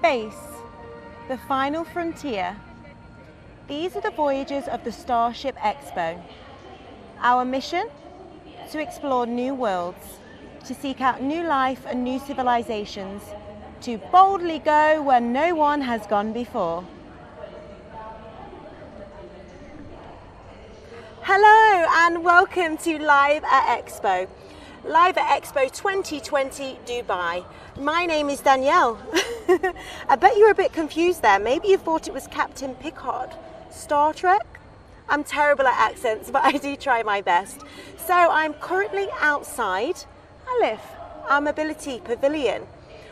space, the final frontier. These are the voyages of the Starship Expo. Our mission? To explore new worlds, to seek out new life and new civilizations, to boldly go where no one has gone before. Hello and welcome to Live at Expo. Live at Expo 2020 Dubai. My name is Danielle. I bet you were a bit confused there. Maybe you thought it was Captain Picard, Star Trek? I'm terrible at accents, but I do try my best. So I'm currently outside Alif, our Mobility Pavilion.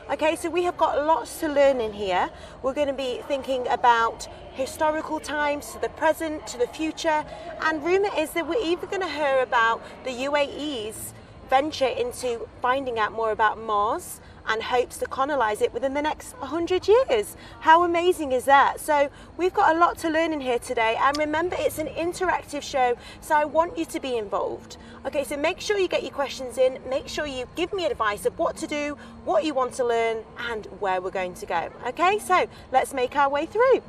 Okay, so we have got lots to learn in here. We're going to be thinking about historical times, to the present, to the future, and rumour is that we're even going to hear about the UAE's venture into finding out more about Mars and hopes to colonize it within the next 100 years. How amazing is that? So we've got a lot to learn in here today, and remember, it's an interactive show, so I want you to be involved. Okay, so make sure you get your questions in, make sure you give me advice of what to do, what you want to learn, and where we're going to go. Okay, so let's make our way through.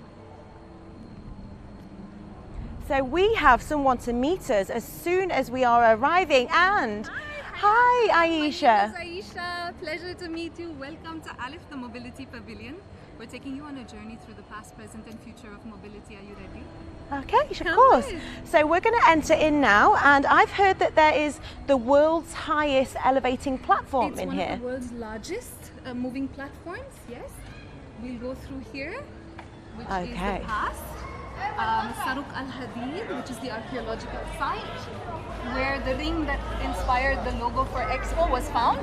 So we have someone to meet us as soon as we are arriving, and hi Aisha. My name is Aisha, pleasure to meet you. Welcome to Alif, the Mobility Pavilion. We're taking you on a journey through the past, present and future of mobility. Are you ready? Okay, of course. So we're going to enter in now, and I've heard that there is the world's highest elevating platform in here. It's one of the world's largest moving platforms, yes. We'll go through here, which is the past. Saruk al-Hadid, which is the archaeological site where the ring that inspired the logo for Expo was found.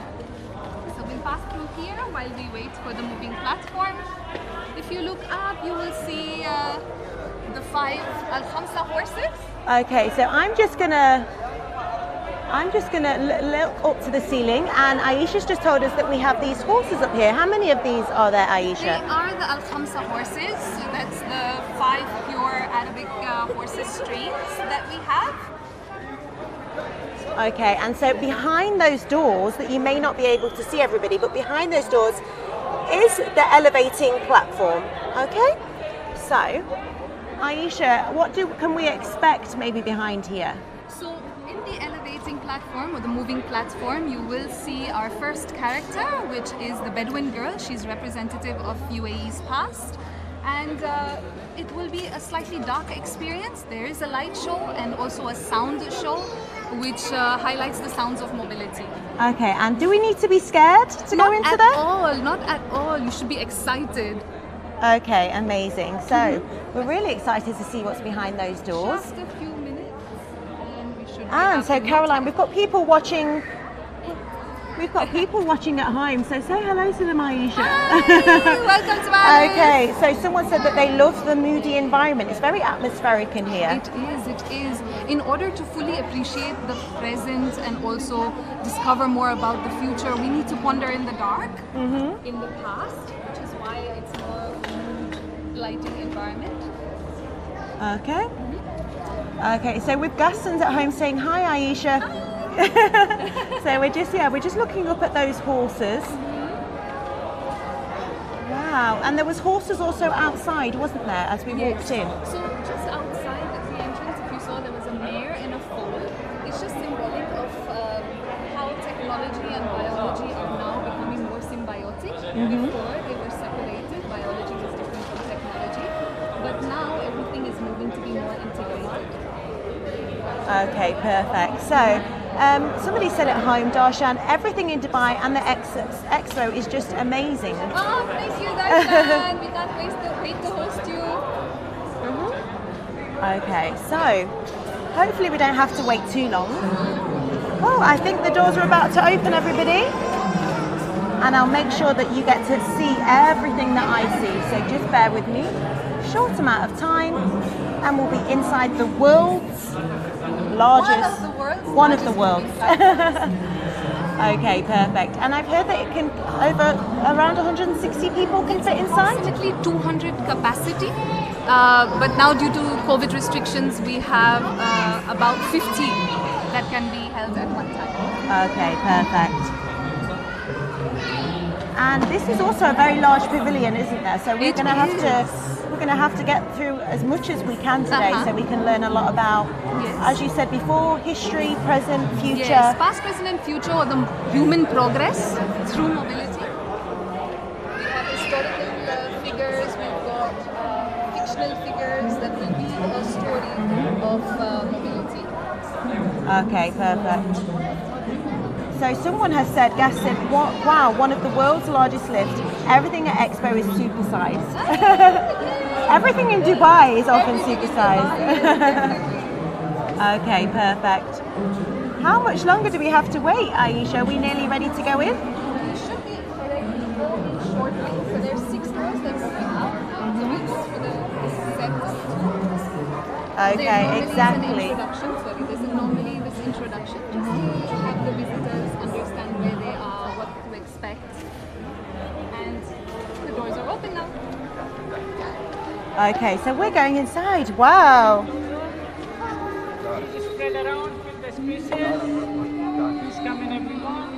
So we'll pass through here while we wait for the moving platform. If you look up, you will see the 5 al-Khamsa horses. Okay, so I'm just gonna look up to the ceiling, and Aisha's just told us that we have these horses up here. How many of these are there, Aisha? They are the al-Khamsa horses. So that's the 5 pure Arabic horses strains that we have. Okay, and so behind those doors, that you may not be able to see everybody, but behind those doors is the elevating platform. Okay, so Aisha, what can we expect maybe behind here? So in the elevating platform or the moving platform, you will see our first character, which is the Bedouin girl. She's representative of UAE's past, and it will be a slightly dark experience. There is a light show and also a sound show, which highlights the sounds of mobility. Okay, and do we need to be scared to go into there? Not at all. You should be excited. Okay, amazing. So we're really excited to see what's behind those doors. Just a few minutes, and we should. And so Caroline, we've got people watching. We've got people watching at home, so say hello to them, Aisha. Hi, welcome to my Okay, so someone said that they love the moody environment. It's very atmospheric in here. It is. In order to fully appreciate the present and also discover more about the future, we need to wander in the dark, in the past, which is why it's more mood lighting environment. Okay. Okay, so with Gaston's at home saying hi, Aisha. Hi. So we're just looking up at those horses. Wow, and there was horses also outside, wasn't there, as we walked in? So just outside at the entrance, if you saw, there was a mare in a foal. It's just symbolic of how technology and biology are now becoming more symbiotic. Before they were separated, biology was different from technology, but now everything is moving to be more integrated. Okay, perfect. So somebody said at home, Darshan, everything in Dubai and the Expo is just amazing. Oh, thank you, Darshan. We can't wait to host you. Okay, so hopefully we don't have to wait too long. Oh, I think the doors are about to open, everybody. And I'll make sure that you get to see everything that I see. So just bear with me. Short amount of time, and we'll be inside the world's largest. One of the world's. Okay, perfect. And I've heard that it can around 160 people can fit inside? Approximately 200 capacity. But now due to COVID restrictions, we have about 50 that can be held at one time. Okay, perfect. And this is also a very large pavilion, isn't there? So we're going to have to get through as much as we can today, so we can learn a lot about, as you said before, history, present, future. Yes, past, present, and future, or the human progress through mobility. We have historical figures. We've got fictional figures that will be a story of mobility. Okay, perfect. So someone has said, wow, one of the world's largest lifts. Everything at Expo is supersized. Everything in Dubai is often supersized. Okay, perfect. How much longer do we have to wait, Aisha? Are we nearly ready to go in? We should be going shortly. So there's 6 doors that's out. So we go for the set. Okay, exactly. There's normally this introduction just to have the visitors understand where they are, what to expect. And the doors are open now. Okay, so we're going inside. Wow. Spread around, fill the spaces. Please come in, everyone.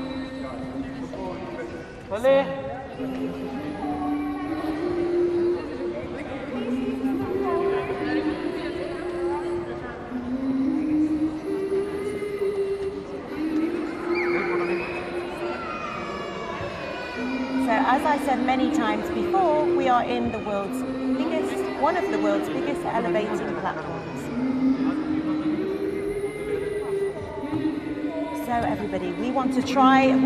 So as I said many times before, we are in the one of the world's biggest elevating platforms. So everybody, we want to try and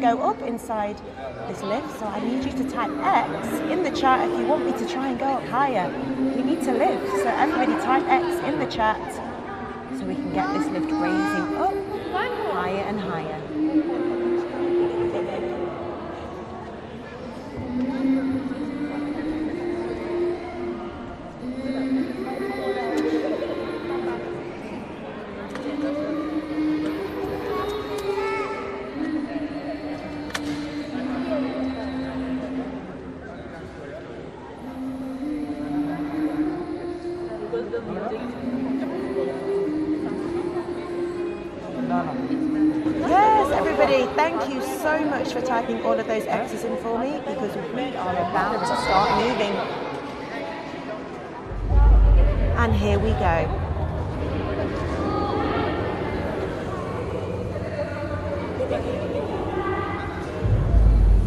go up inside this lift. So I need you to type X in the chat if you want me to try and go up higher. We need to lift. So everybody type X in the chat so we can get this lift raising up higher and higher. Yes, everybody, thank you so much for typing all of those X's in for me, because we are about to start moving. And here we go.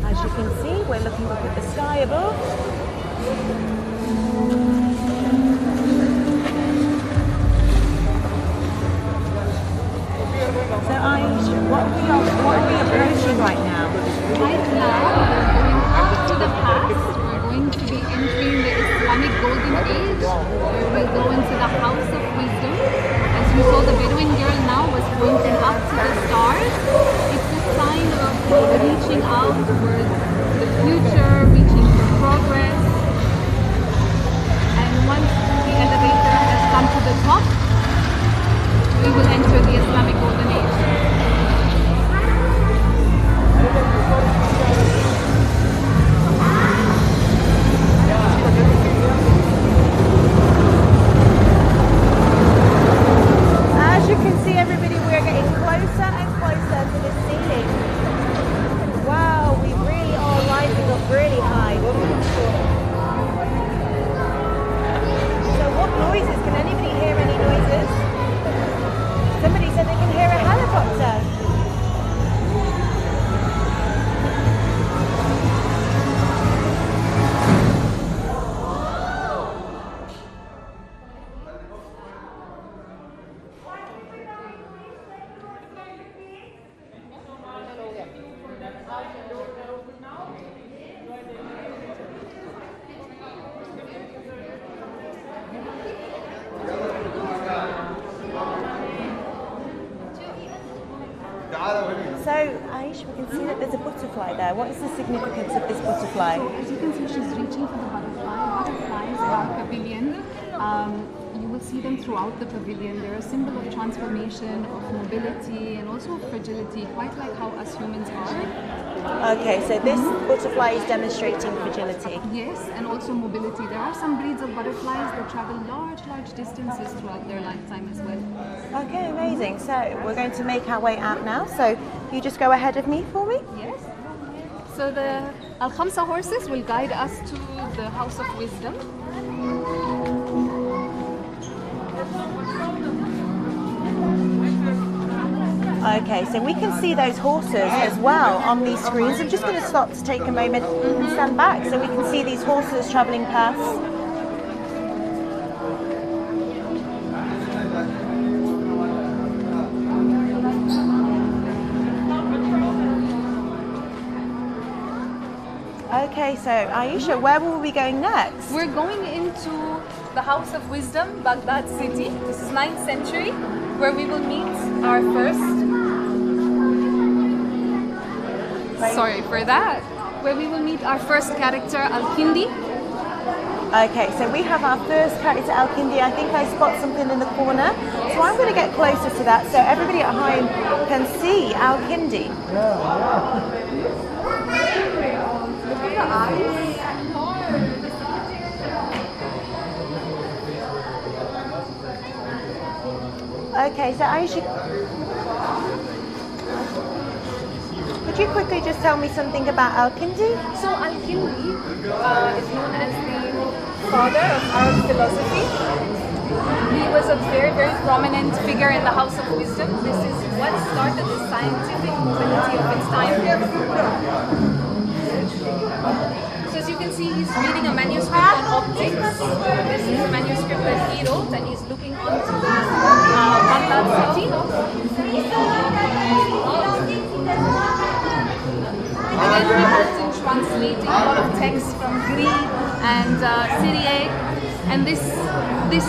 As you can see, we're looking up at the sky above. So Aisha, what are we approaching right now? Right now, we're going up to the past. We're going to be entering the Islamic Golden Age, where we'll go into the House of Wisdom. As you saw, the Bedouin girl now was pointing up to the stars. It's a sign of reaching out towards the future, reaching for progress. And once the elevator has come to the top, we will enter the Islamic Golden Age. As you can see, everybody, we're getting closer and closer to the ceiling. Wow, we really are rising up really high. So what noises? Can anybody hear any noises? Somebody said they can hear a helicopter. So, Aish, we can see that there's a butterfly there. What is the significance of this butterfly? So as you can see, she's reaching for the butterfly. Butterflies in our pavilion. You will see them throughout the pavilion. They're a symbol of transformation, of mobility, and also of fragility, quite like how us humans are. Okay, so this butterfly is demonstrating fragility. Yes, and also mobility. There are some breeds of butterflies that travel large distances throughout their lifetime as well. Okay, amazing. So we're going to make our way out now. So you just go ahead of me for me. Yes. So the Al-Khamsa horses will guide us to the House of Wisdom. Okay, so we can see those horses as well on these screens. I'm just going to stop to take a moment and stand back so we can see these horses travelling past. Okay, so Aisha, where will we be going next? We're going into the House of Wisdom, Baghdad city. This is 9th century, where we will meet our first... Sorry for that. Where we will meet our first character, Al-Kindi. Okay, so we have our first character, Al-Kindi. I think I spot something in the corner. So I'm going to get closer to that so everybody at home can see Al-Kindi. Look at the eyes. Okay, so Aisha, could you quickly just tell me something about Al-Kindi? So Al-Kindi is known as the father of Arab philosophy. He was a very, very prominent figure in the House of Wisdom. This is what started the scientific mobility of its time. So as you can see, he's reading a manuscript on optics. This is a manuscript that he wrote, and he's looking onto Baghdad city. Again, we helped in translating a lot of texts from Greek and Syriac, and this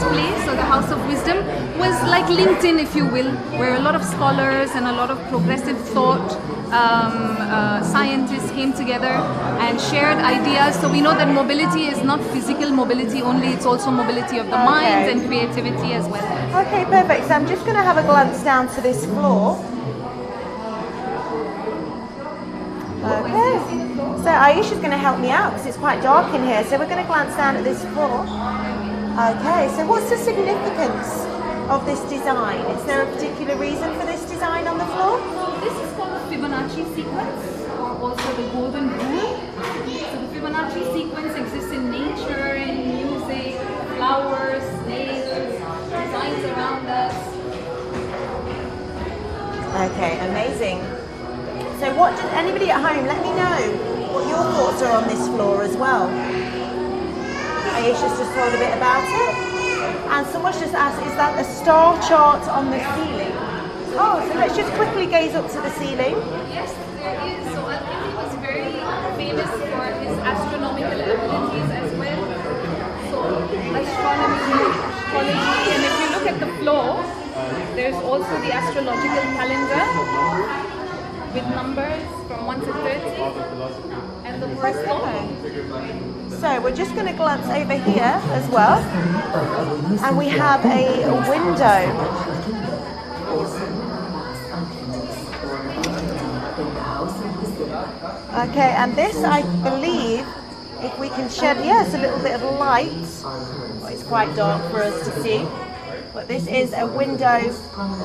place, or the House of Wisdom, was like LinkedIn, if you will, where a lot of scholars and a lot of progressive thought scientists came together and shared ideas. So we know that mobility is not physical mobility only, it's also mobility of the mind and creativity as well. Okay, perfect. So I'm just going to have a glance down to this floor. Okay, so Aisha's going to help me out because it's quite dark in here. So we're going to glance down at this floor. Okay, so what's the significance of this design? Is there a particular reason for this design on the floor? This is called the Fibonacci Sequence, or also the Golden Rule. So the Fibonacci Sequence exists in nature, in music, flowers, snails, designs around us. Okay, amazing. So what did anybody at home, let me know what your thoughts are on this floor as well. Aisha's just told a bit about it. And someone's just asked, is that a star chart on the ceiling? Oh, so let's just quickly gaze up to the ceiling. Yes, there is. So Al-Kindi was very famous for his astronomical abilities as well. So astronomy, astrology, and if you look at the floor, there's also the astrological calendar with numbers from 1 to 30 and the horoscope. So we're just going to glance over here as well, and we have a window. Okay, and this, I believe, if we can shed, yes, a little bit of light. Well, it's quite dark for us to see, but this is a window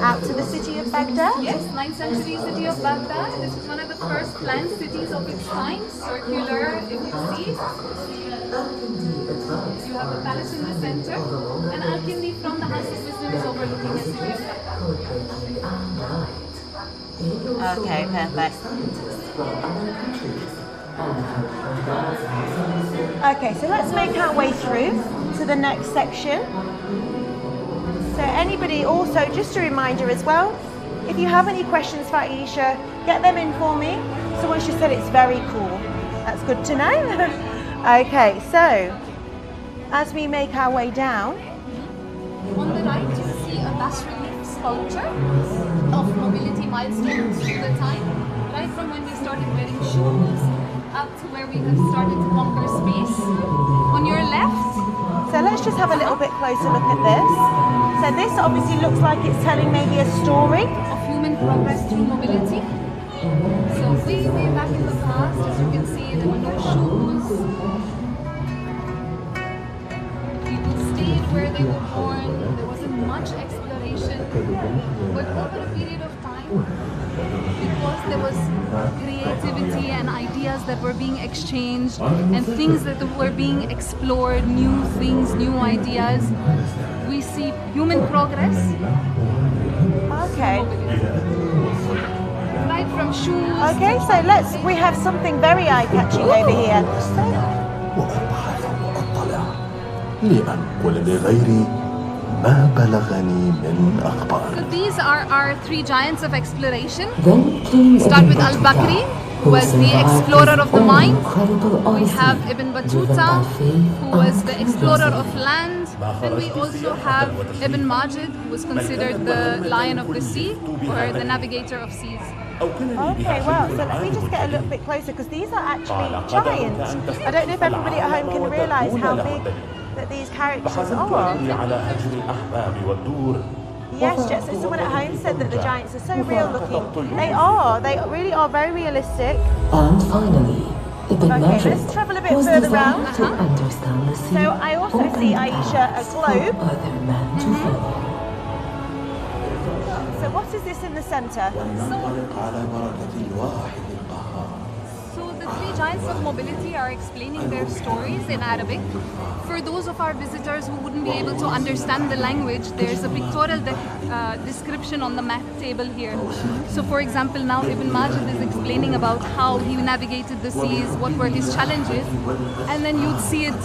out to the city of Baghdad. Yes, 9th century city of Baghdad. This is one of the first planned cities of its time, circular, if you see. You have the palace in the center, and Al-Kindi from the House of Wisdom is overlooking the city of Baghdad. Okay, perfect. Okay, so let's make our way through to the next section. So anybody also, just a reminder as well, if you have any questions for Aisha, get them in for me. Someone just said it's very cool. That's good to know. Okay, so as we make our way down. On the right you see a bas-relief sculpture of mobility milestones through the time, right from when we started wearing shoes up to where we have started to conquer space. On your left, so let's just have a little bit closer look at this. So this obviously looks like it's telling maybe a story of human progress through mobility. So way back in the past, as you can see, there were no shoes. People stayed where they were born. There wasn't much exploration. But over a period of time, Because there was creativity and ideas that were being exchanged and things that were being explored, new things, new ideas. We see human progress. Okay. Right from shoes. Okay, so we have something very eye-catching over here. وأبحث وأطلع لأنقل لغيري ما بلغني من أخبار. So these are our three giants of exploration. Then Start with Al-Bakri, who was the explorer of the mind. We have Ibn Battuta, who was the explorer of land. Then we also have Ibn Majid, who was considered the lion of the sea, or the navigator of seas. Okay, well, so let me just get a little bit closer, because these are actually giants. I don't know if everybody at home can realise how big that these characters are. Yes, Jess, so someone at home said that the giants are so real looking. They really are very realistic. And finally, Ibn Majid let's travel a bit was further designed round. to understand the sea. So I also see, Aisha, a globe. Other men to follow. So what is this in the centre? So the three giants of mobility are explaining their stories in Arabic. For those of our visitors who wouldn't be able to understand the language, there's a pictorial description on the map table here. So for example, now Ibn Majid is explaining about how he navigated the seas, what were his challenges, and then you'd see it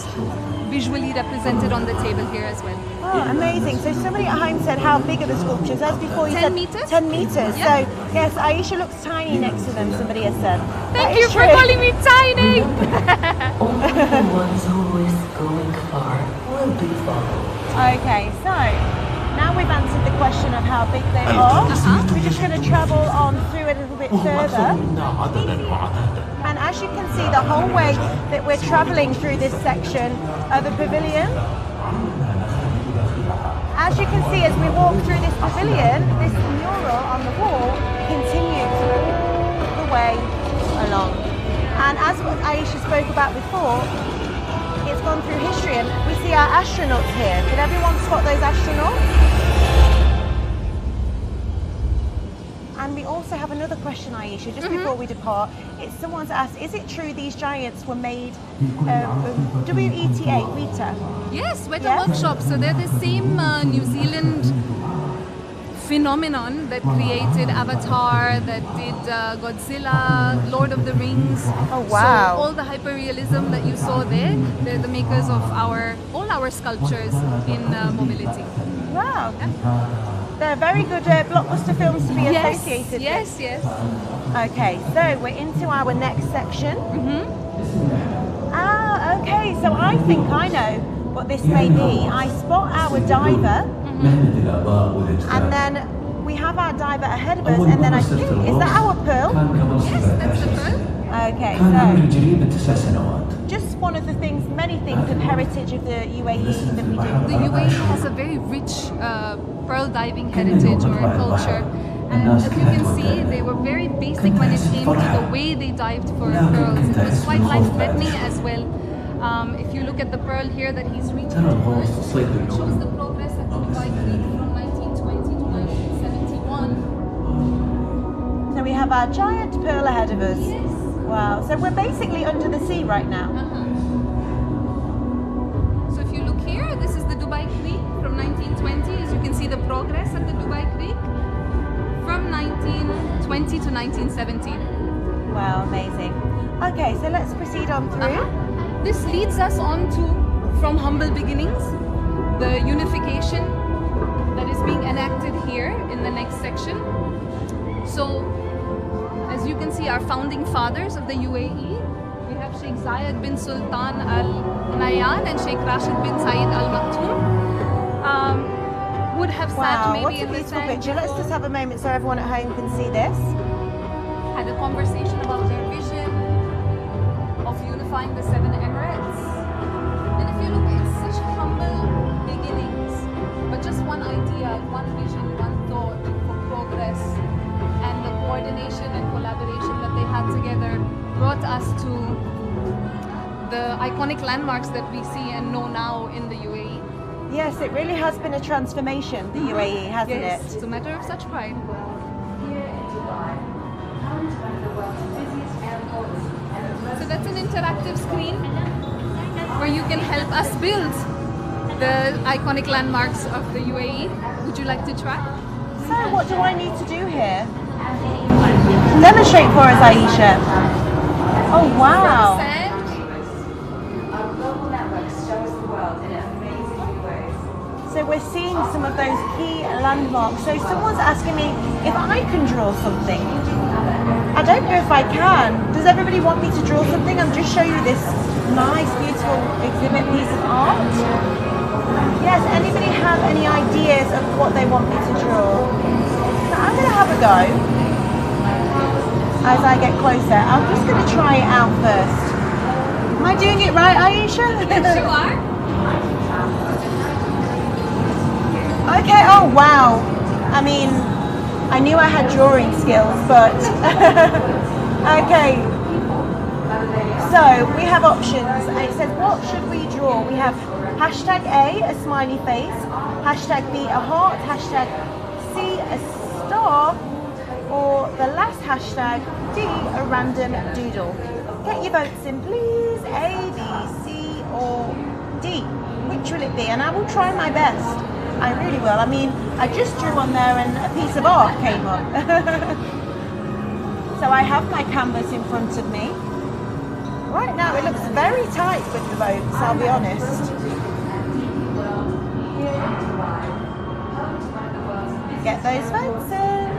visually represented on the table here as well. Oh, amazing. So somebody at home said how big are the sculptures? As before you 10 said meters? 10 meters. Yeah. So yes, Aisha looks tiny next to them, somebody has said. Thank you for calling me tiny! Only the ones who risk going far will be followed. Okay, so now we've answered the question of how big they are. We're just going to travel on through a little bit further. And as you can see, the whole way that we're traveling through this section of the pavilion, as you can see, as we walk through this pavilion, this mural on the wall continues all the way along. And as what Aisha spoke about before, it's gone through history, and we see our astronauts here. Can everyone spot those astronauts? And we also have another question, Aisha, just before we depart. Someone's asked, is it true these giants were made WETA, WETA? Yes, Weta Workshop. So they're the same New Zealand phenomenon that created Avatar, that did Godzilla, Lord of the Rings. Oh wow! So all the hyperrealism that you saw there, they're the makers of all our sculptures in mobility. Wow! Yeah. They're very good blockbuster films to be associated with. Yes, yes. Okay, so we're into our next section. Ah, okay. So I think I know what this may be. I spot our diver. And then we have our diver ahead of us, and then I think, is that our pearl? Yes, that's the pearl. Okay, so just one of the things, many things of heritage of the UAE that we do. The UAE has a very rich pearl diving heritage or culture. And as you can see, they were very basic when it came to the way they dived for pearls. It was quite life-threatening as well. If you look at the pearl here that he's reaching towards, it shows the progress at the Dubai Creek from 1920 to 1971. So we have our giant pearl ahead of us. Yes. Wow, so we're basically under the sea right now. So if you look here, this is the Dubai Creek from 1920. As you can see the progress at the Dubai Creek from 1920 to 1970. Wow, amazing. Okay, so let's proceed on through. This leads us on to From Humble Beginnings, the unification that is being enacted here in the next section. So, as you can see, our founding fathers of the UAE, we have Sheikh Zayed bin Sultan Al Nahyan and Sheikh Rashid bin Zayed Al Maktoum, would have sat maybe what's a in the beautiful sand. picture. Let's just have a moment so everyone at home can see this. Had a conversation about their vision of unifying the 7 Emirates. And if you look, it's such humble beginnings, but just one idea, one vision, one thought for progress, and the coordination and collaboration that they had together brought us to the iconic landmarks that we see and know now in the UAE. Yes, it really has been a transformation, the UAE, hasn't Yes, it? it's a matter of such pride. Here So that's an interactive screen where you can help us build the iconic landmarks of the UAE. Would you like to try? So what do I need to do here? Demonstrate for us, Aisha. Oh wow. So we're seeing some of those key landmarks. So someone's asking me if I can draw something. I don't know if I can. Does everybody want me to draw something? I'm just showing you this nice, beautiful exhibit piece of art. Yes, anybody have any ideas of what they want me to draw? So I'm going to have a go as I get closer. I'm just going to try it out first. Am I doing it right, Aisha? Yes, you are. Okay, oh wow. I mean, I knew I had drawing skills, but okay. So we have options. And it says, what should we draw? We have hashtag A, a smiley face, hashtag B, a heart, hashtag C, a star, or the last hashtag, D, a random doodle. Get your votes in, please. A, B, C, or D. Which will it be? And I will try my best. I really will. I mean, I just drew on there and a piece of art came up. So I have my canvas in front of me. Right now it looks very tight with the votes, I'll be honest. Get those votes in.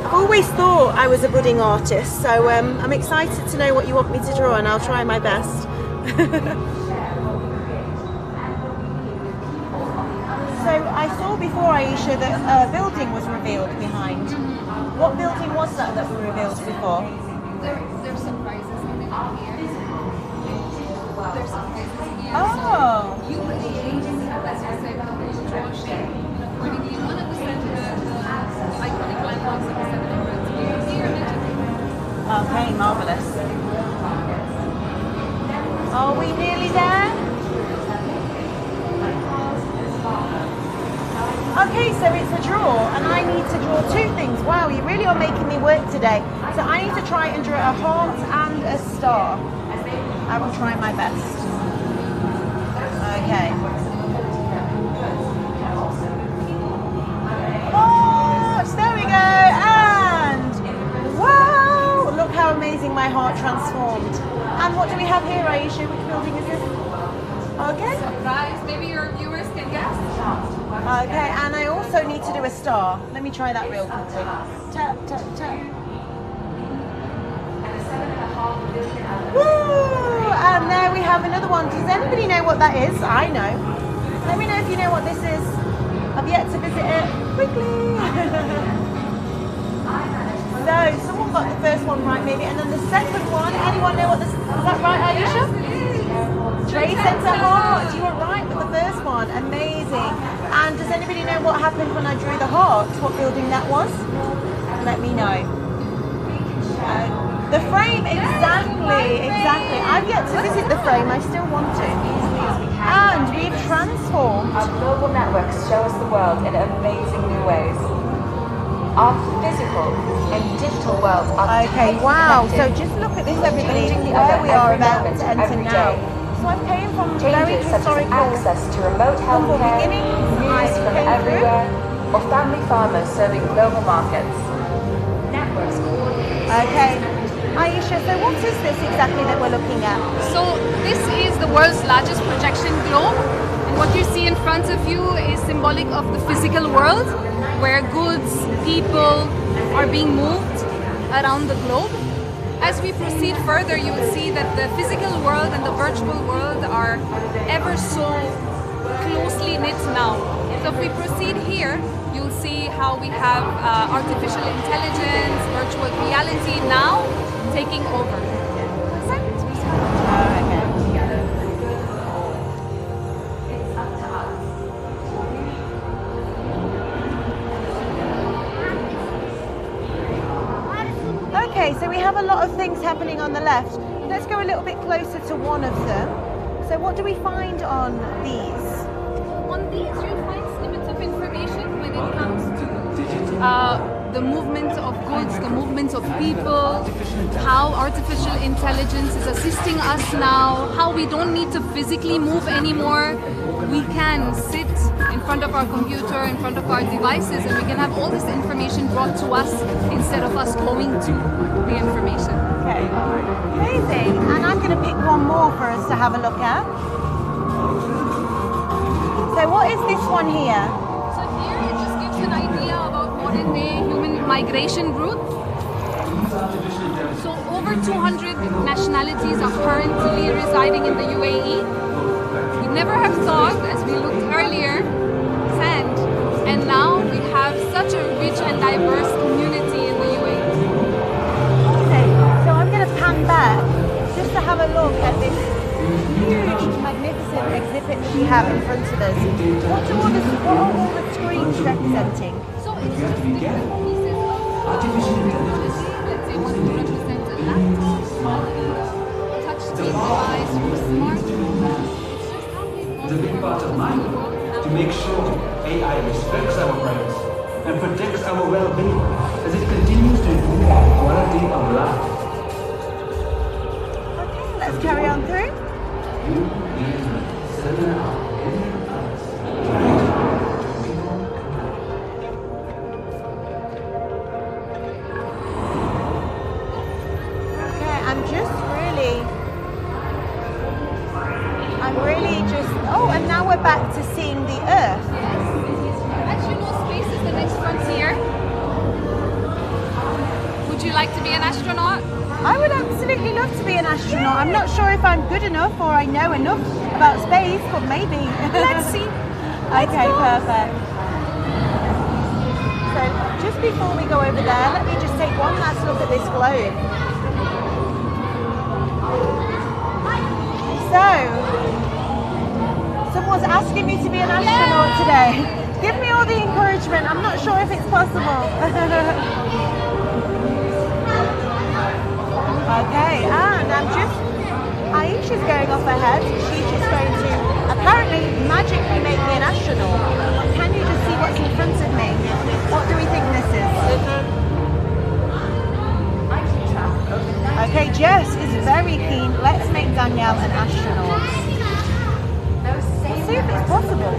I've always thought I was a budding artist, so I'm excited to know what you want me to draw and I'll try my best. So I saw before, Aisha, that a building was revealed behind. What building was that we revealed before? There's surprises coming on here. There's surprises here. Oh. So you would be able to, as I said, draw shape. Accordingly, one of the iconic landmarks of the 700s here in Egypt. Okay, marvellous. Are we nearly there? Okay, so it's a draw, and I need to draw two things. Wow, you really are making me work today. So I need to try and draw a heart and a star. I will try my best. Okay. Heart, there we go, and wow! Look how amazing my heart transformed. And what do we have here, Aisha? Which building is this? Okay. Surprise, maybe your viewers can guess. Okay, and I also need to do a star. Let me try that real quickly. Tap, tap, tap. Woo! And there we have another one. Does anybody know what that is? I know. Let me know if you know what this is. I've yet to visit it. Quickly! So, someone got the first one right maybe, and then the second one, anyone know what this is? Is that right, Aisha? Trade Centre Heart, you were right with the first one, amazing. And does anybody know what happened when I drew the heart? What building that was? Let me know. The frame, exactly. I've yet to visit the frame, I still want to. And we've transformed. Our global networks show us the world in amazing new ways. Our physical and digital worlds are okay, wow, so just look at this everybody, where we are about to enter now. So I came from very historical, access to remote humble healthcare, beginnings. news from everywhere, or family farmers serving global markets. Networks. Okay, Aisha, so what is this exactly that we're looking at? So this is the world's largest projection globe. And what you see in front of you is symbolic of the physical world, where goods, people are being moved around the globe. As we proceed further, you will see that the physical world and the virtual world are ever so closely knit now. So if we proceed here, you'll see how we have artificial intelligence, virtual reality now taking over. Okay, so we have a lot of things happening on the left. Let's go a little bit closer to one of them. So what do we find on these? On these, you'll find snippets of information when it comes to the movement of goods, the movement of people, how artificial intelligence is assisting us now, how we don't need to physically move anymore. We can sit in front of our computer, in front of our devices, and we can have all this information brought to us instead of us going to the information. Okay, amazing. And I'm going to pick one more for us to have a look at. So what is this one here? So here it just gives an idea about modern day human migration routes. So over 200 nationalities are currently residing in the UAE. We never have thought, as we looked earlier, sand. And now we have such a rich and diverse community in the UAE. Okay, so I'm going to pan back just to have a look at this huge, magnificent exhibit that we have in front of us. What are all the screens representing? So it's just different pieces of artificial intelligence. Let's say one to represent a laptop, touch screen device, or smartphone. It's just how we It's a big part of my work to make sure AI respects our brains and protects our well-being as it continues to improve the quality of life. Okay, let's carry on through. Oh, and now we're back to seeing the Earth. As you know, space is the next frontier. Would you like to be an astronaut? I would absolutely love to be an astronaut. I'm not sure if I'm good enough or I know enough about space, but maybe. Let's see. Okay, perfect. So just before we go over there, let me just take one last look at this globe. So, someone's asking me to be an astronaut today. Give me all the encouragement. I'm not sure if it's possible. Okay, and Aisha's going off ahead. She's just going to apparently magically make me an astronaut. Can you just see what's in front of me? What do we think this is? Okay, Jess is very keen. Let's make Danielle an astronaut. Let's see if it's possible.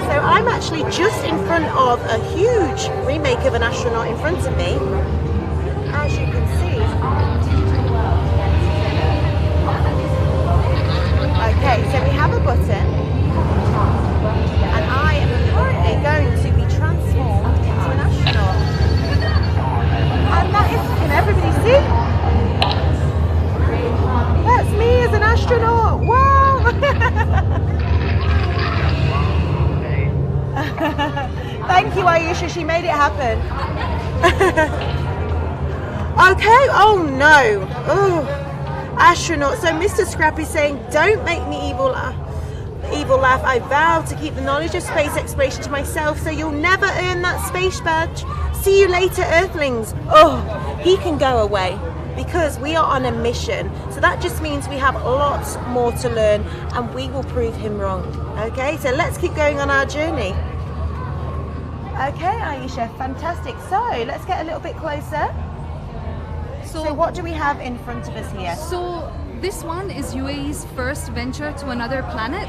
So I'm actually just in front of a huge remake of an astronaut in front of me. As you can see. Okay, so we have a button, and I am currently going to be transformed into an astronaut. And that is, can everybody see? That's me as an astronaut. Wow! Thank you, Aisha. She made it happen. Okay, oh no. Oh, astronaut. So Mr. Scrap is saying, don't make me evil laugh. I vow to keep the knowledge of space exploration to myself, so you'll never earn that space badge. See you later, Earthlings. Oh, he can go away because we are on a mission. So that just means we have lots more to learn and we will prove him wrong. Okay, so let's keep going on our journey. Okay, Aisha, fantastic. So let's get a little bit closer. So what do we have in front of us here? So this one is UAE's first venture to another planet.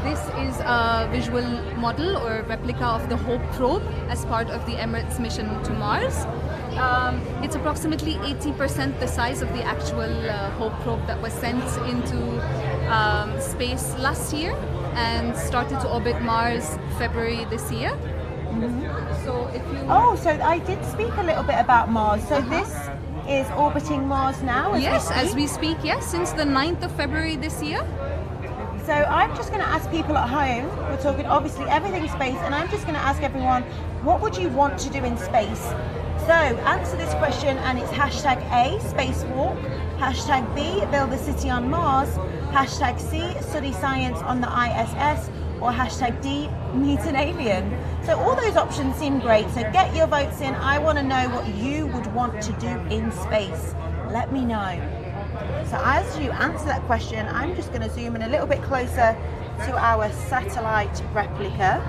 This is a visual model or replica of the Hope probe as part of the Emirates mission to Mars. It's approximately 80% the size of the actual Hope probe that was sent into space last year and started to orbit Mars February this year. Mm-hmm. So if you... Oh, so I did speak a little bit about Mars. So this is orbiting Mars now? As we speak, yes, since the 9th of February this year. So I'm just going to ask people at home, we're talking obviously everything space, and I'm just going to ask everyone, what would you want to do in space? So answer this question, and it's hashtag A, spacewalk, hashtag B, build a city on Mars, hashtag C, study science on the ISS, or hashtag D, meet an alien. So all those options seem great, so get your votes in. I want to know what you would want to do in space. Let me know. So as you answer that question, I'm just going to zoom in a little bit closer to our satellite replica.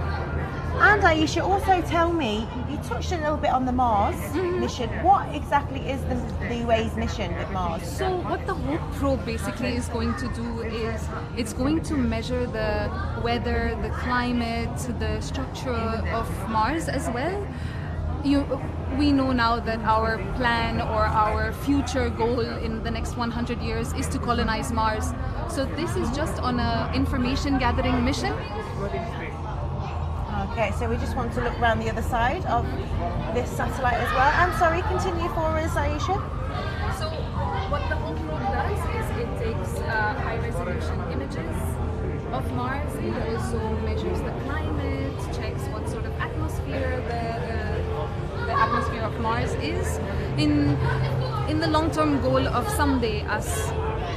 And Aisha, also tell me, you touched a little bit on the Mars mission. What exactly is the UAE's mission with Mars? So what the Hope probe basically is going to do is it's going to measure the weather, the climate, the structure of Mars as well. We know now that our plan or our future goal in the next 100 years is to colonize Mars. So this is just on an information gathering mission. Okay, so we just want to look around the other side of this satellite as well. I'm sorry, continue for us, Aisha. So what the Hope probe does is it takes high resolution images of Mars. It also measures the climate, checks what sort of atmosphere the atmosphere of Mars is in the long-term goal of someday us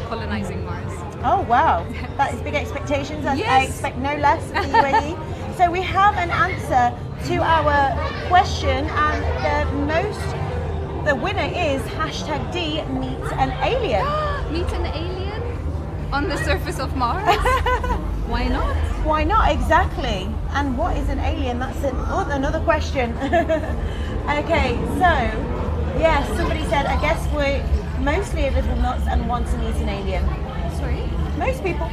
colonizing Mars. Oh wow, that is big expectations, and I expect no less of the UAE. So we have an answer to our question, and the winner is #D meet an alien. Meet an alien on the surface of Mars? Why not? Why not, exactly. And what is an alien? That's another question. Okay, so yes, somebody said, I guess we're mostly a little nuts and want to meet an alien. Sorry? Most people.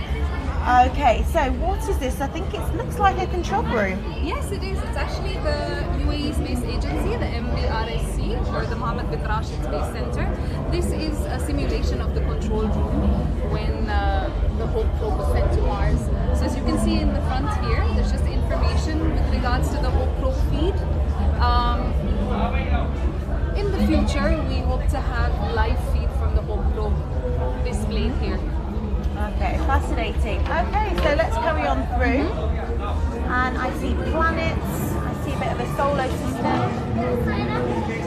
Okay, so what is this? I think it looks like a control room. Yes, it is. It's actually the UAE Space Agency, the MBRSC, or the Mohammed bin Rashid Space Center. This is a simulation of the control room when the Hope probe was sent to Mars. So as you can see in the front here, there's just information with regards to the Hope probe feed. In the future, we hope to have live feed from the Hope probe displayed here. Okay, fascinating. Okay, so let's carry on through. And I see planets, I see a bit of a solar system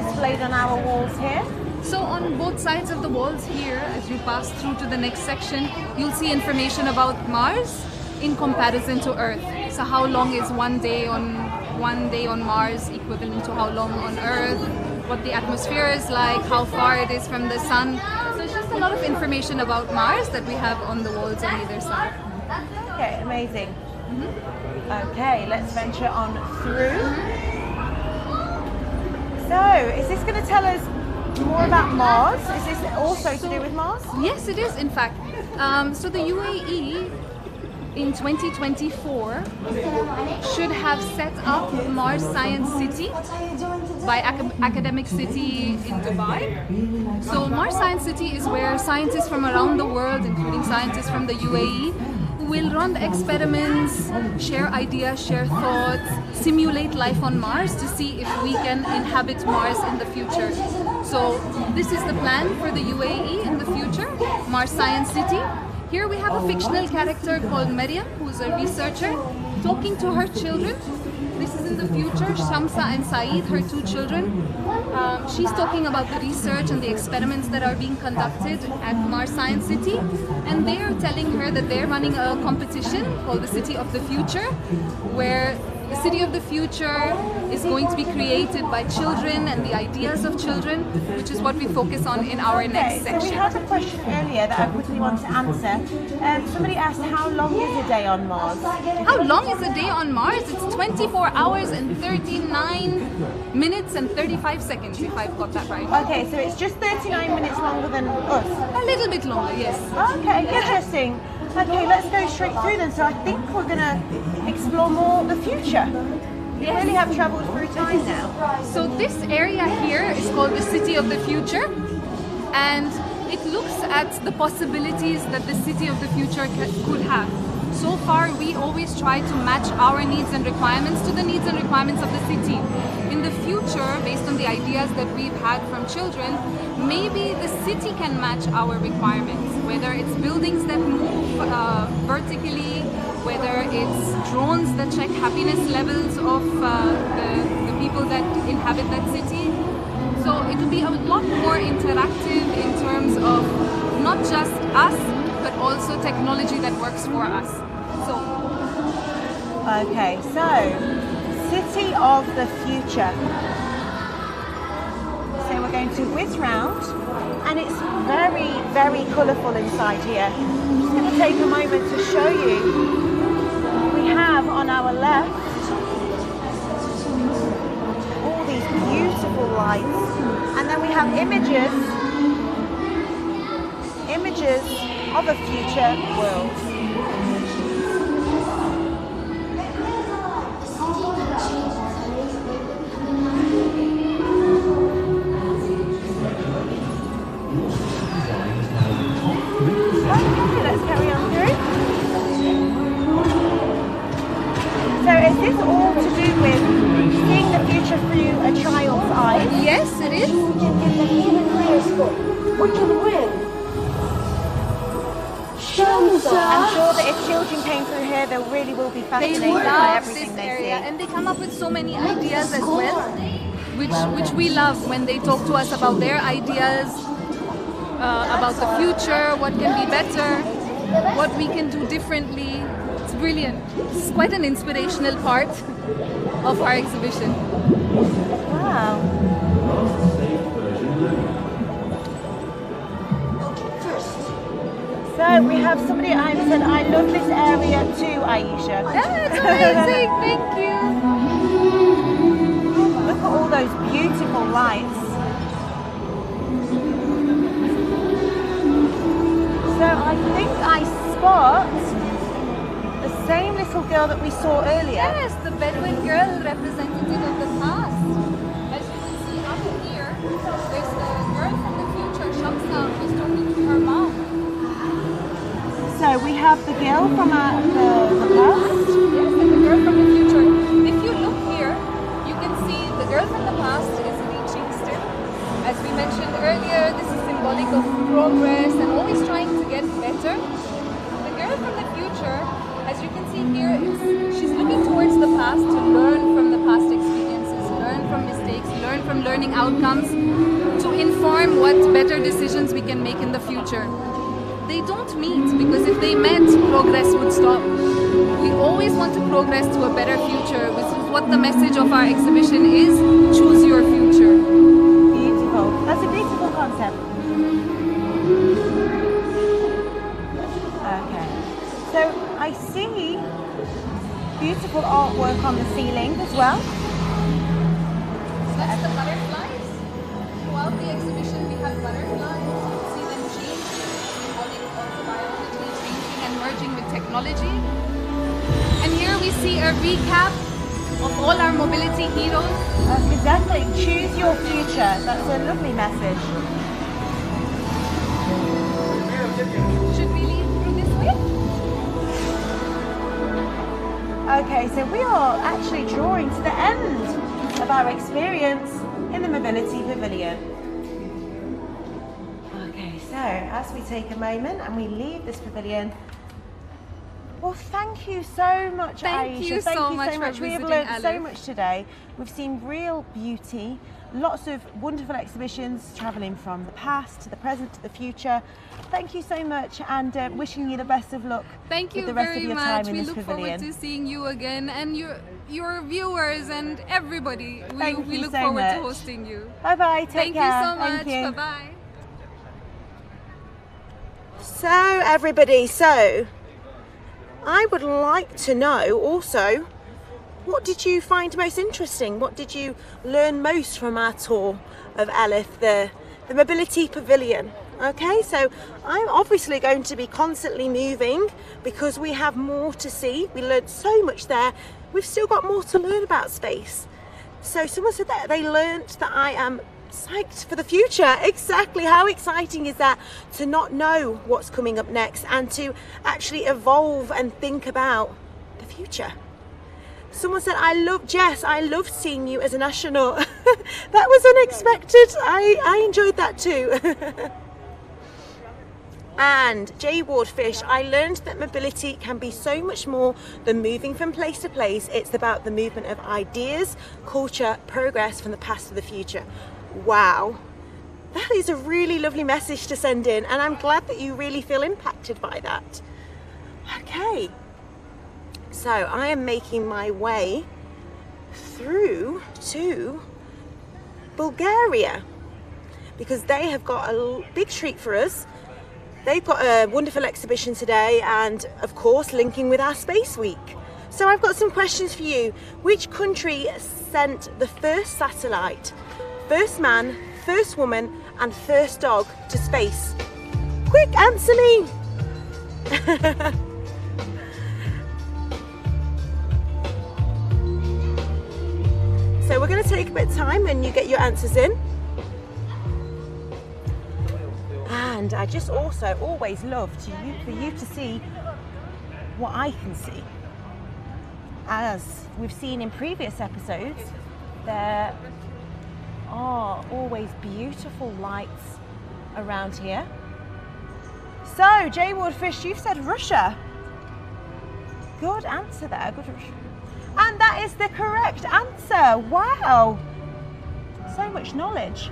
displayed on our walls here. So on both sides of the walls here, as you pass through to the next section, you'll see information about Mars in comparison to Earth. So how long is one day on Mars equivalent to how long on Earth? What the atmosphere is like, how far it is from the sun. So it's just a lot of information about Mars that we have on the walls on either side. Okay, amazing. Okay, let's venture on through. So, is this going to tell us more about Mars? Is this also to do with Mars? Yes, it is in fact. So the UAE in 2024 should have set up Mars Science City by Academic City in Dubai. So Mars Science City is where scientists from around the world, including scientists from the UAE, will run experiments, share ideas, share thoughts, simulate life on Mars to see if we can inhabit Mars in the future. So this is the plan for the UAE in the future, Mars Science City. Here we have a fictional character called Maryam, who's a researcher, talking to her children. This is in the future, Shamsa and Saeed, her two children. She's talking about the research and the experiments that are being conducted at Mars Science City. And they are telling her that they're running a competition called the City of the Future, where the City of the Future is going to be created by children and the ideas of children, which is what we focus on in our next section. So we had a question earlier that I quickly want to answer. Somebody asked, how long is a day on Mars? How long is a day on Mars? It's 24 hours and 39 minutes and 35 seconds, if I've got that right. Okay, so it's just 39 minutes longer than us. A little bit longer, yes. Okay, interesting. Okay, let's go straight through then. So I think we're going to explore more the future. We really have travelled through time now. So this area here is called the City of the Future, and it looks at the possibilities that the City of the Future could have. So far, we always try to match our needs and requirements to the needs and requirements of the city. In the future, based on the ideas that we've had from children, maybe the city can match our requirements, whether it's buildings that move vertically, whether it's drones that check happiness levels of the people that inhabit that city. So it will be a lot more interactive in terms of not just us, but also technology that works for us. Okay, so City of the Future. So we're going to whiz round, and it's very, very colourful inside here. I'm just going to take a moment to show you. We have on our left beautiful lights. And then we have images of a future world. Okay, let's carry on through. So is this all to do with seeing the future through a child's eyes? Yes, it is. I'm sure that if children came through here, they really will be They fascinated by love everything this they area, see. and they come up with so many ideas as well, which we love when they talk to us about their ideas, about the future, what can be better, what we can do differently. It's brilliant. It's quite an inspirational part of our exhibition. Wow. So we have somebody at home said, I love this area too, Aisha. That's amazing, thank you. Look at all those beautiful lights. So I think I spot the same little girl that we saw earlier. Yes, the Bedouin girl representative of the past. As you can see up here, there's the girl from the future, Shamsa, who's talking to her mom. So we have the girl from the past. Yes, and the girl from the future. If you look here, you can see the girl from the past is reaching still. As we mentioned earlier, this is symbolic of progress and always trying to get better. The girl from the future, as you can see here, she's looking towards the past to learn from the past experiences, learn from mistakes, learn from learning outcomes, to inform what better decisions we can make in the future. They don't meet because if they met, progress would stop. We always want to progress to a better future, which is what the message of our exhibition is: choose your future. Beautiful. That's a beautiful concept. Okay. So I see beautiful artwork on the ceiling as well. That's the butterflies. Throughout the exhibition we have butterflies. You can see them change, symbolic of biology changing and merging with technology. And here we see a recap of all our mobility heroes. Exactly. Choose your future. That's a lovely message. Should we lead through this way? Okay, so we are actually drawing to the end of our experience in the Mobility Pavilion. Okay, so as we take a moment and we leave this pavilion, well, thank you so much, Thank Aisha. you so much for We have visiting, learned so Alif. much today. We've seen real beauty, lots of wonderful exhibitions travelling from the past to the present to the future. Thank you so much, and wishing you the best of luck Thank you with the rest very of your much. time in We this look pavilion. forward to seeing you again, and your viewers and everybody. Thank We you look so forward much. to hosting you. Bye bye. Take Thank care. you so much. Thank you. Bye bye. So everybody, I would like to know also, what did you find most interesting? What did you learn most from our tour of Alif, the Mobility Pavilion? Okay, so I'm obviously going to be constantly moving because we have more to see. We learned so much there. We've still got more to learn about space. So someone said that they learned that I am psyched for the future. Exactly. How exciting is that to not know what's coming up next and to actually evolve and think about the future? Someone said, Jess, I loved seeing you as an astronaut. That was unexpected. I enjoyed that too. And Jay Wardfish, I learned that mobility can be so much more than moving from place to place. It's about the movement of ideas, culture, progress from the past to the future. Wow, that is a really lovely message to send in, and I'm glad that you really feel impacted by that. Okay, so I am making my way through to Bulgaria because they have got a big treat for us. They've got a wonderful exhibition today and of course linking with our Space Week. So I've got some questions for you. Which country sent the first satellite First man, first woman, and first dog to space? Quick, answer me! So we're going to take a bit of time and you get your answers in. And I just also always love for you to see what I can see. As we've seen in previous episodes, there are always beautiful lights around here. So, Jay Wardfish, you've said Russia. Good answer there. Good. And that is the correct answer. Wow. So much knowledge.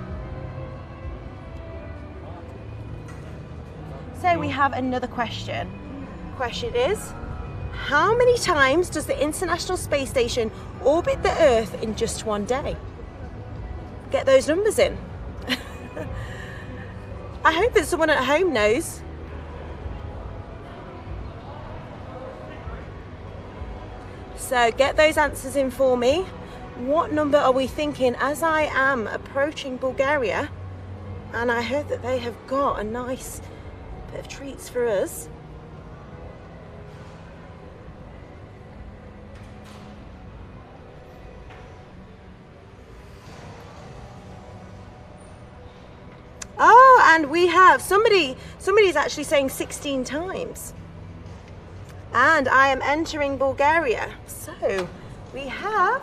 So we have another question. Question is, how many times does the International Space Station orbit the Earth in just one day? Get those numbers in. I hope that someone at home knows. So get those answers in for me. What number are we thinking as I am approaching Bulgaria? And I heard that they have got a nice bit of treats for us. Oh, and we have somebody's actually saying 16 times. And I am entering Bulgaria. So we have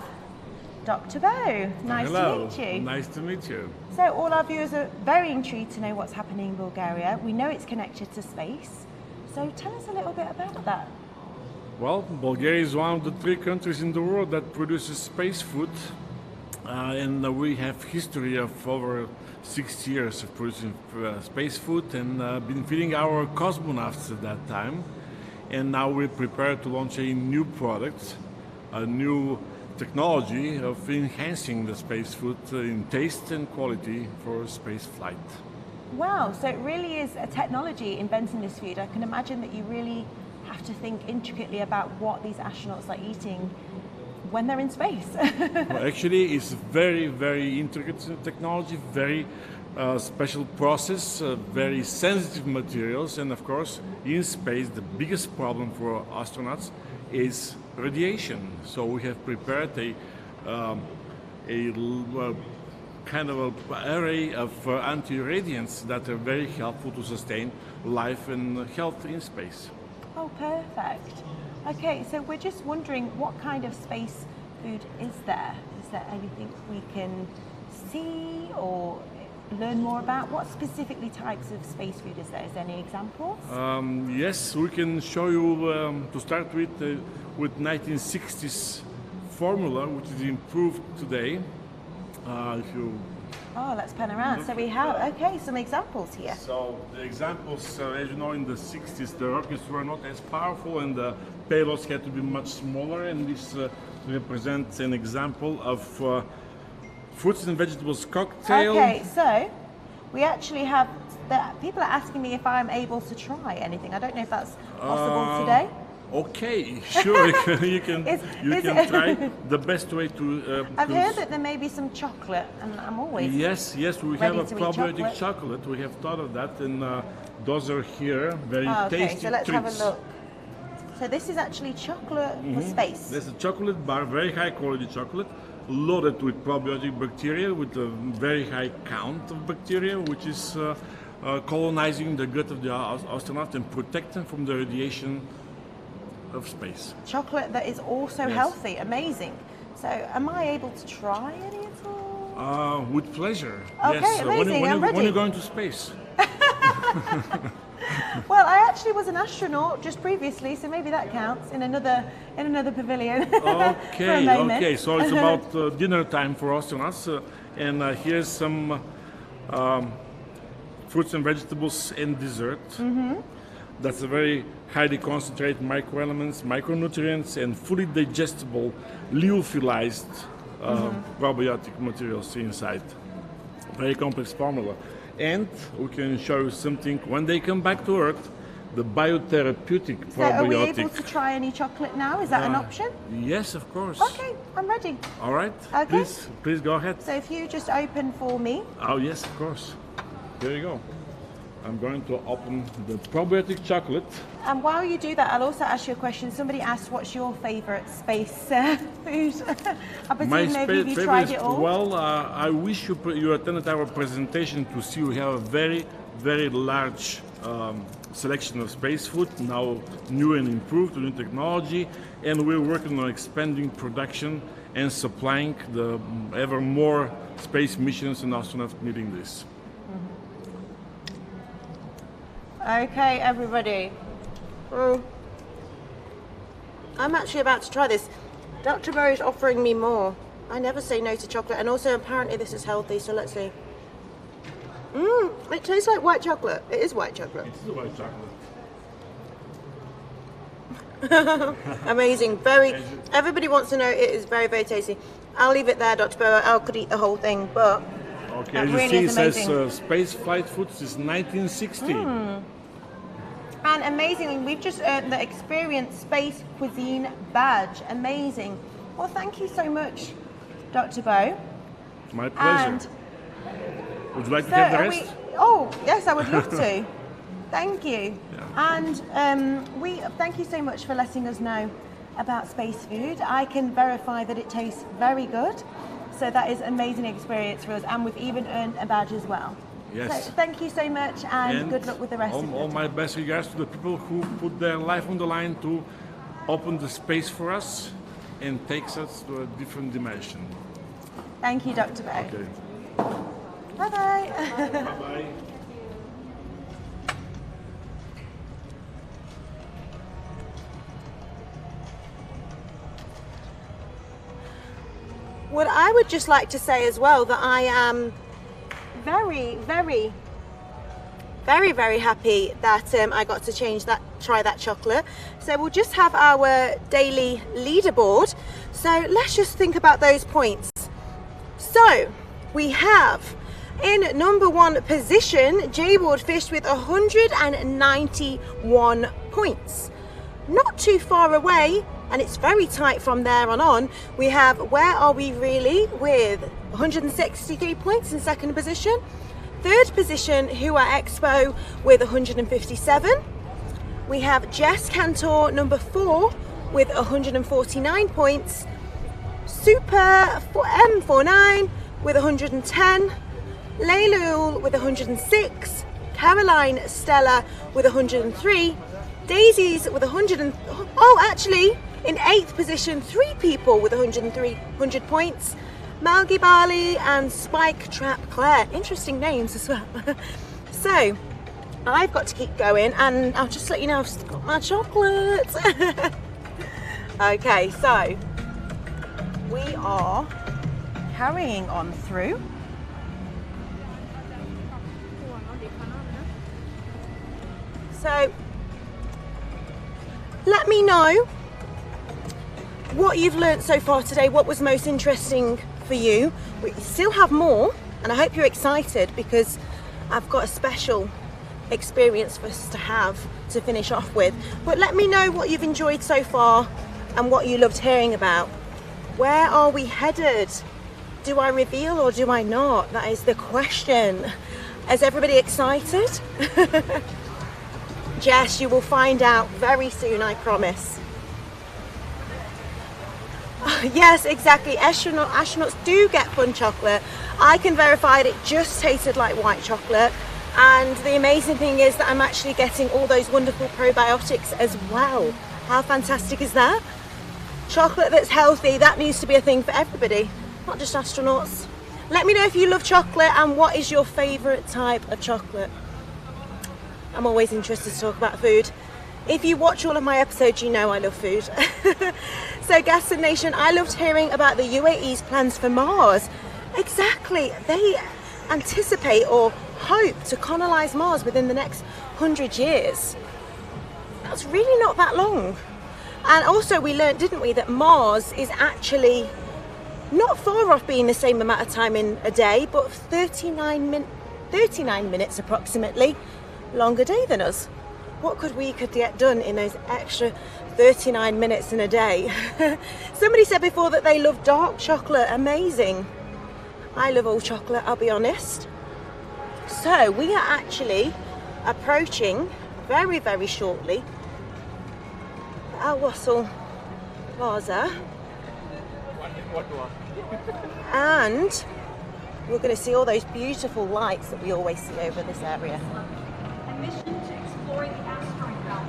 Dr. Bo. Nice Hello. to meet you. Nice to meet you. So all our viewers are very intrigued to know what's happening in Bulgaria. We know it's connected to space. So tell us a little bit about that. Well, Bulgaria is one of the 3 countries in the world that produces space food. And we have history of over 6 years of producing space food and been feeding our cosmonauts at that time. And now we're prepared to launch a new product, a new technology of enhancing the space food in taste and quality for space flight. Wow, so it really is a technology inventing this food. I can imagine that you really have to think intricately about what these astronauts are eating when they're in space. Well, actually, it's very, very intricate technology, very special process, very sensitive materials, and of course, in space, the biggest problem for astronauts is radiation. So we have prepared a kind of an array of anti-radiants that are very helpful to sustain life and health in space. Oh, perfect. Okay, so we're just wondering what kind of space food is there? Is there anything we can see or learn more about? What specifically types of space food is there? Is there any examples? Yes, we can show you to start with 1960s formula, which is improved today. Oh, let's pan around. So we have, okay, some examples here. So the examples, as you know, in the 60s, the rockets were not as powerful and the payloads had to be much smaller, and this represents an example of fruits and vegetables cocktail. Okay, so we actually have, people are asking me if I'm able to try anything. I don't know if that's possible today. Okay, sure, you can try. The best way to... I've heard that there may be some chocolate, and I'm always Yes, we have a probiotic chocolate. We have thought of that, and those are here, very tasty so let's treats. have a look. So this is actually chocolate for space. There's a chocolate bar, very high quality chocolate, loaded with probiotic bacteria, with a very high count of bacteria, which is colonizing the gut of the astronaut and protect them from the radiation of space. Chocolate that is also healthy, amazing. So am I able to try any at all? With pleasure. Okay, yes. amazing, I'm ready. When are you going to space? Well, I actually was an astronaut just previously, so maybe that counts in another pavilion. Okay, okay. So it's about dinner time for astronauts, and here's some fruits and vegetables and dessert. That's a very highly concentrated microelements, micronutrients, and fully digestible, lyophilized probiotic materials inside. Very complex formula. And we can show you something. When they come back to Earth, the biotherapeutic probiotic. So are we able to try any chocolate now? Is that an option? Yes, of course. Okay, I'm ready. All right. Okay. Please go ahead. So if you just open for me. Oh yes, of course. There you go. I'm going to open the probiotic chocolate. And while you do that, I'll also ask you a question. Somebody asked, what's your favorite space food? I believe maybe have you tried it all? Well, I wish you attended our presentation to see we have a very, very large selection of space food, now new and improved, new technology, and we're working on expanding production and supplying the ever more space missions and astronauts needing this. Okay, everybody. I'm actually about to try this. Dr. Bo is offering me more. I never say no to chocolate, and also apparently this is healthy, so let's see. It tastes like white chocolate. It is white chocolate. It's white chocolate. Amazing. Everybody wants to know it is very, very tasty. I'll leave it there, Dr. Bo. I could eat the whole thing, but okay, as you see, it says Space Flight Foods is 1960. And amazingly, we've just earned the Experience Space Cuisine badge. Amazing. Well, thank you so much, Dr. Bo. My pleasure. And would you like to have the rest? Oh, yes, I would love to. Thank you. Yeah. And we thank you so much for letting us know about space food. I can verify that it tastes very good. So that is an amazing experience for us. And we've even earned a badge as well. Yes. So thank you so much, and good luck with the rest of it. All my best regards to the people who put their life on the line to open the space for us and takes us to a different dimension. Thank you, Dr. Bo. Okay. Bye-bye. Bye-bye. What I would just like to say as well that I am very, very, very, very happy that I got to try that chocolate. So we'll just have our daily leaderboard. So let's just think about those points. So we have in number 1 position, J-Ward Fish with 191 points. Not too far away, and it's very tight from there on. We have Where Are We Really with 163 points in 2nd position. 3rd position, Who Are Expo with 157. We have Jess Cantor, number 4 with 149 points. Super M49 with 110. Leilul with 106. Caroline Stella with 103. Daisies with 100 actually in 8th position, 3 people with 100 points. Malgi Bali and Spike Trap Claire. Interesting names as well. So I've got to keep going, and I'll just let you know I've still got my chocolate. Okay, so we are carrying on through. So let me know what you've learnt so far today, what was most interesting for you. We still have more, and I hope you're excited because I've got a special experience for us to have to finish off with. But let me know what you've enjoyed so far and what you loved hearing about. Where are we headed? Do I reveal or do I not? That is the question. Is everybody excited? Jess, you will find out very soon, I promise. Yes, exactly. Astronauts do get fun chocolate. I can verify that it just tasted like white chocolate. And the amazing thing is that I'm actually getting all those wonderful probiotics as well. How fantastic is that? Chocolate that's healthy, that needs to be a thing for everybody, not just astronauts. Let me know if you love chocolate and what is your favourite type of chocolate. I'm always interested to talk about food. If you watch all of my episodes, you know I love food. So Gaston Nation, I loved hearing about the UAE's plans for Mars. Exactly, they anticipate or hope to colonise Mars within the next 100 years. That's really not that long. And also we learned, didn't we, that Mars is actually not far off being the same amount of time in a day, but 39 minutes approximately longer day than us. what we could get done in those extra 39 minutes in a day. Somebody said before that they love dark chocolate. Amazing. I love all chocolate, I'll be honest. So we are actually approaching very, very shortly Al Wasl Plaza, and we're going to see all those beautiful lights that we always see over this area. A mission to explore the asteroid belt.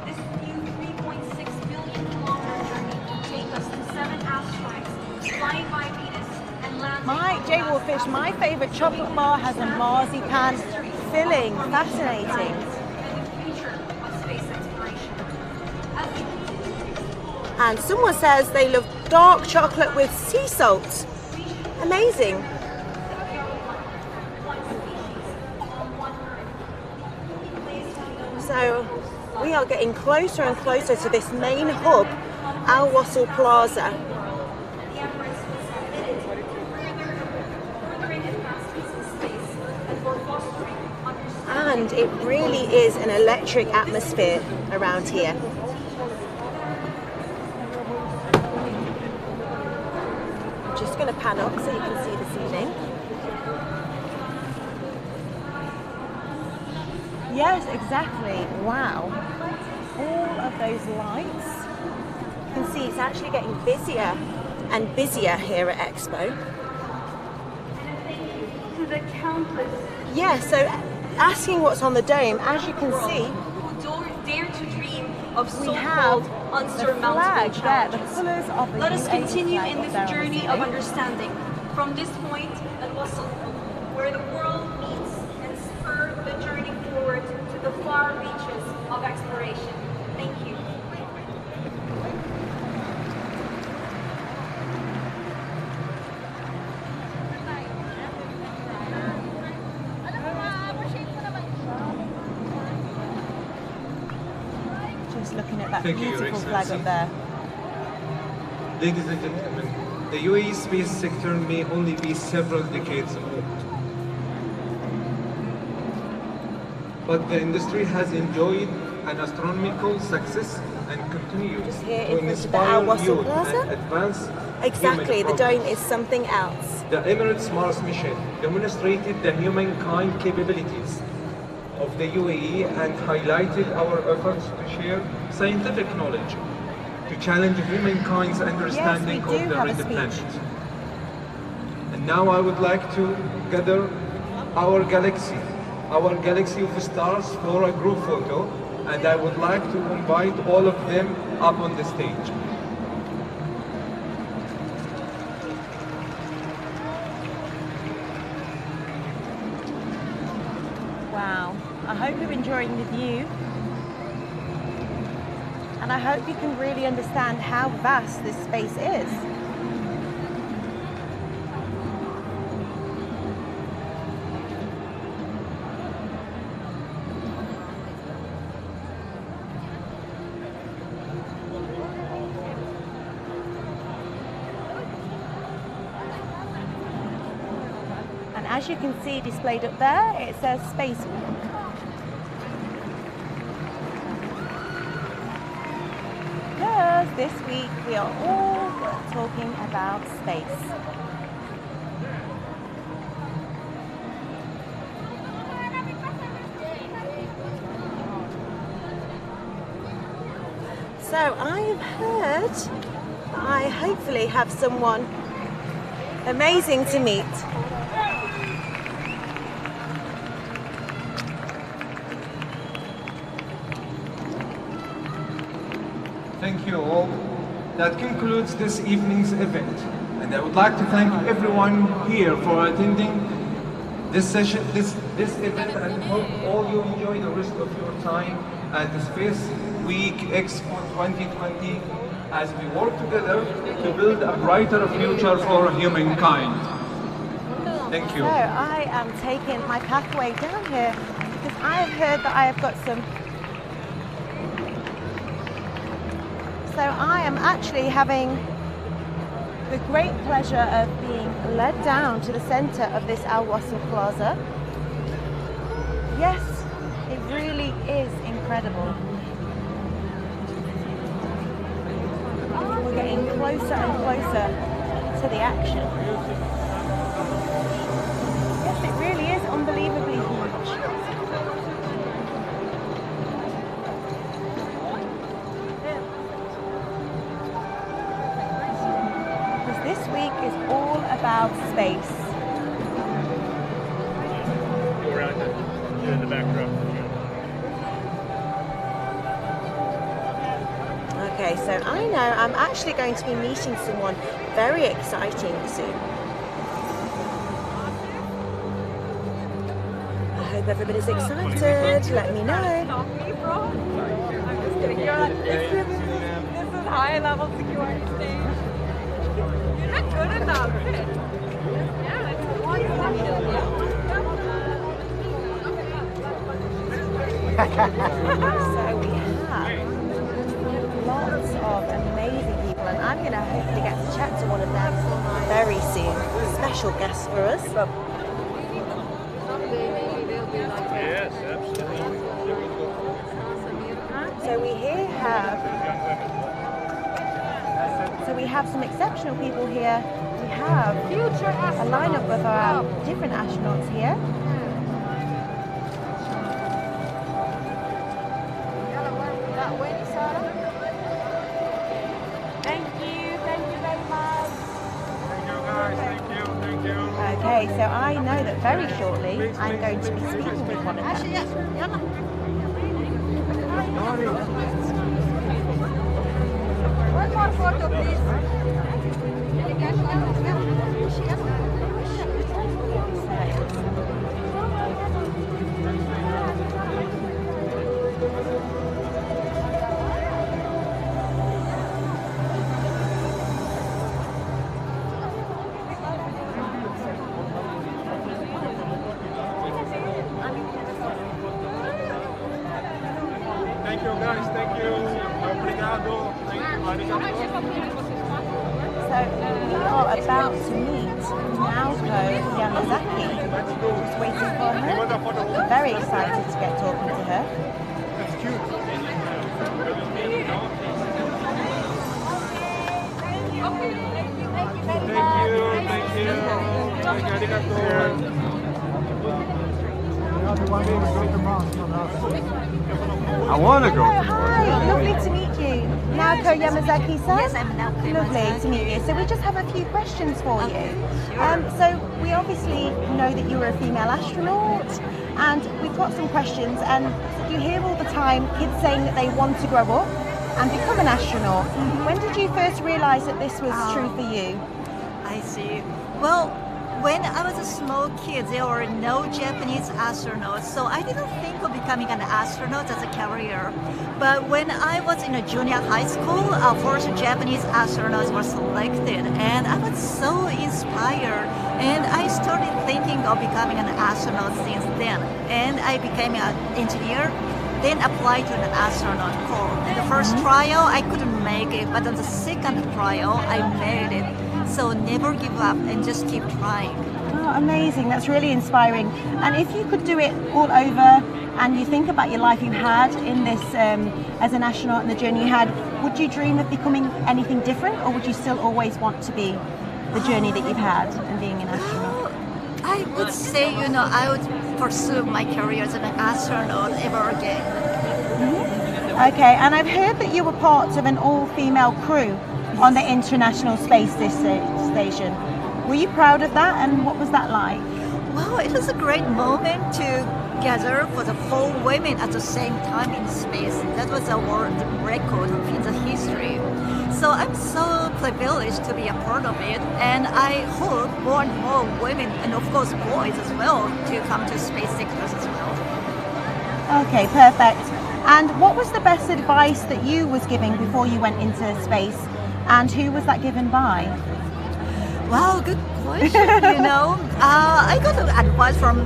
This new 3.6 billion kilometer journey will take us to 7 asteroids, flying by Venus and landing. My J Wolfish, my favourite chocolate bar has a marzipan filling. Fascinating. And the future of space exploration. And someone says they love dark chocolate with sea salt. Amazing. So we are getting closer and closer to this main hub, Al Wasl Plaza. And it really is an electric atmosphere around here. I'm just going to pan up so you can see the ceiling. Yes, exactly. Wow. All of those lights. You can see it's actually getting busier and busier here at Expo. To the countless. Yeah, so asking what's on the dome, as you can see, who dare to dream of we have so-called the flag unsurmountable there, the challenges. colours of the Let us UAE continue flag in up this there on the journey of ceiling. understanding from this point at Wasl, where the world meets, and spur the journey forward to the far reaches of exploration. Thank you. Just looking at that Thank you, Your beautiful flag Excellency. up there. Ladies and gentlemen, the UAE space sector may only be several decades old, but the industry has enjoyed an astronomical success and continues here to in front of the Al inspire Wasl youth Plaza? and advance Exactly, human the dome progress. is something else. The Emirates Mars mission demonstrated the humankind capabilities of the UAE and highlighted our efforts to share scientific knowledge, to challenge humankind's understanding we do of the have a red speech. planet. And now I would like to gather our galaxy of stars for a group photo, and I would like to invite all of them up on the stage. Wow, I hope you're enjoying the view. And I hope you can really understand how vast this space is. And as you can see displayed up there, it says Spacewalk. Because this week we are all talking about space. So I've heard I hopefully have someone amazing to meet. Thank you all. That concludes this evening's event. And I would like to thank everyone here for attending this session, this event, and hope all you enjoy the rest of your time at the Space Week Expo 2020 as we work together to build a brighter future for humankind. Thank you. So I am taking my pathway down here because I have heard that I have got some. So I am actually having the great pleasure of being led down to the centre of this Al Wasl Plaza. Yes, it really is incredible. incredible. We're getting closer and closer to the action. Yes, it really is unbelievably huge. Because this week is all about space. You're in the back row. Okay, so I know I'm actually going to be meeting someone very exciting soon. I hope everybody's excited. Let me know. This is high level security stage. You're not good enough. So we have lots of amazing people, and I'm going to hopefully get to chat to one of them very soon. Special guest for us. Yes, absolutely. So we have some exceptional people here. We have a lineup of our different astronauts here. Okay, so I know that very shortly I'm going to be speaking with one of them. One more photo, please. Thank you guys, thank you. Obrigado. So we are about to meet Naoko Yamazaki. Just waiting for her. Very excited to get talking to her. That's cute. I want to go. Hi, lovely to meet you. Naoko Yamazaki-san? Yes, I'm Naoko Lovely to meet you. So we just have a few questions for you. So we obviously know that you're a female astronaut, and we've got some questions, and you hear all the time kids saying that they want to grow up and become an astronaut. When did you first realise that this was true for you? I see. Well, when I was a small kid, there were no Japanese astronauts, so I didn't think of becoming an astronaut as a career. But when I was in a junior high school, our first Japanese astronauts were selected, and I was so inspired. And I started thinking of becoming an astronaut since then. And I became an engineer, then applied to an astronaut corps. In the first trial, I couldn't make it, but on the second trial, I made it. So never give up and just keep trying. Oh, amazing. That's really inspiring. And if you could do it all over and you think about your life you had in this as an astronaut and the journey you had, would you dream of becoming anything different, or would you still always want to be the journey that you've had and being an astronaut? I would say, I would pursue my career as an astronaut ever again. Okay, and I've heard that you were part of an all-female crew on the International Space Station. Were you proud of that, and what was that like? Wow, it was a great moment to gather for the 4 women at the same time in space. That was a world record in the history. So I'm so privileged to be a part of it, and I hope more and more women, and of course boys as well, to come to space sectors as well. Okay, perfect. And what was the best advice that you was giving before you went into space? And who was that given by? Wow, good question. I got advice from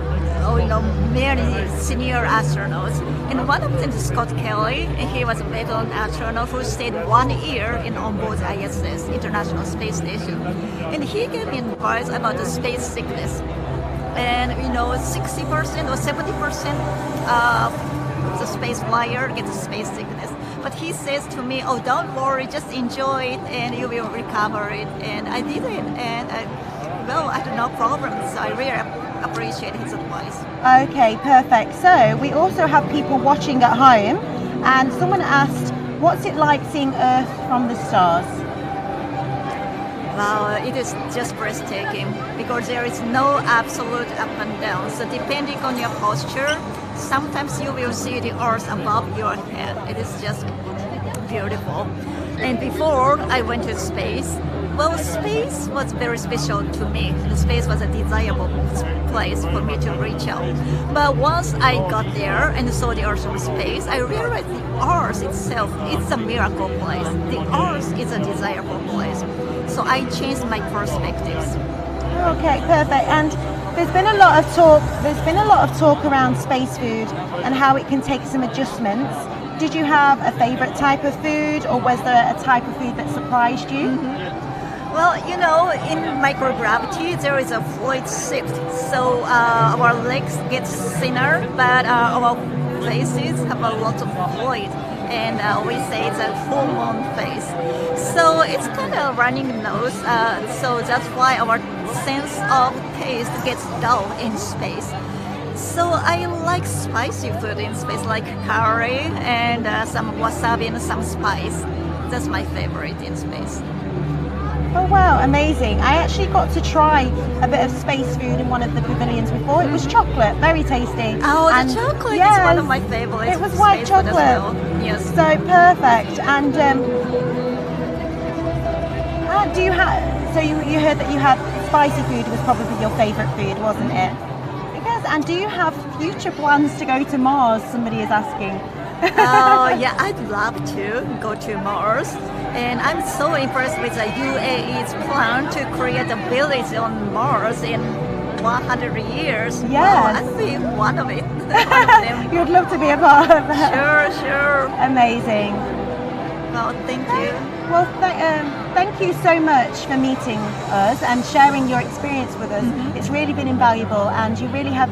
many senior astronauts, and one of them is Scott Kelly, and he was a veteran astronaut who stayed 1 year in onboard ISS, International Space Station, and he gave me advice about the space sickness. And 60% or 70% of the space flyer gets space sickness. But he says to me, "Oh, don't worry, just enjoy it, and you will recover it." And I did it, and I had no problems. So I really appreciate his advice. Okay, perfect. So we also have people watching at home, and someone asked, "What's it like seeing Earth from the stars?" Wow, it is just breathtaking because there is no absolute up and down. So depending on your posture, sometimes you will see the Earth above your head. It is just beautiful. And before I went to space, well, space was very special to me. The space was a desirable place for me to reach out. But once I got there and saw the Earth from space, I realized the Earth itself, it's a miracle place. The Earth is a desirable place. So I changed my perspectives. Okay, perfect. And there's been a lot of talk. There's been a lot of talk around space food and how it can take some adjustments. Did you have a favorite type of food, or was there a type of food that surprised you? Well, you know, in microgravity, there is a fluid shift. So our legs get thinner, but our faces have a lot of fluid. And we say it's a full moon face. So it's kind of running nose. So that's why our sense of taste gets dull in space. So I like spicy food in space, like curry and some wasabi and some spice. That's my favorite in space. Oh wow, amazing. I actually got to try a bit of space food in one of the pavilions before. It was chocolate, very tasty. Oh, the chocolate is one of my favorites. It was white chocolate. Well. Yes. So perfect. And do you have, so you heard that you had spicy food was probably your favorite food, wasn't it? Yes. And do you have future plans to go to Mars? Somebody is asking. Oh yeah, I'd love to go to Mars. And I'm so impressed with the UAE's plan to create a village on Mars in 100 years. Yes. Wow, I'd be one of it. One of them. You'd love to be a part of that. Sure. Amazing. Well, thank you. Well, thank you so much for meeting us and sharing your experience with us. It's really been invaluable, and you really have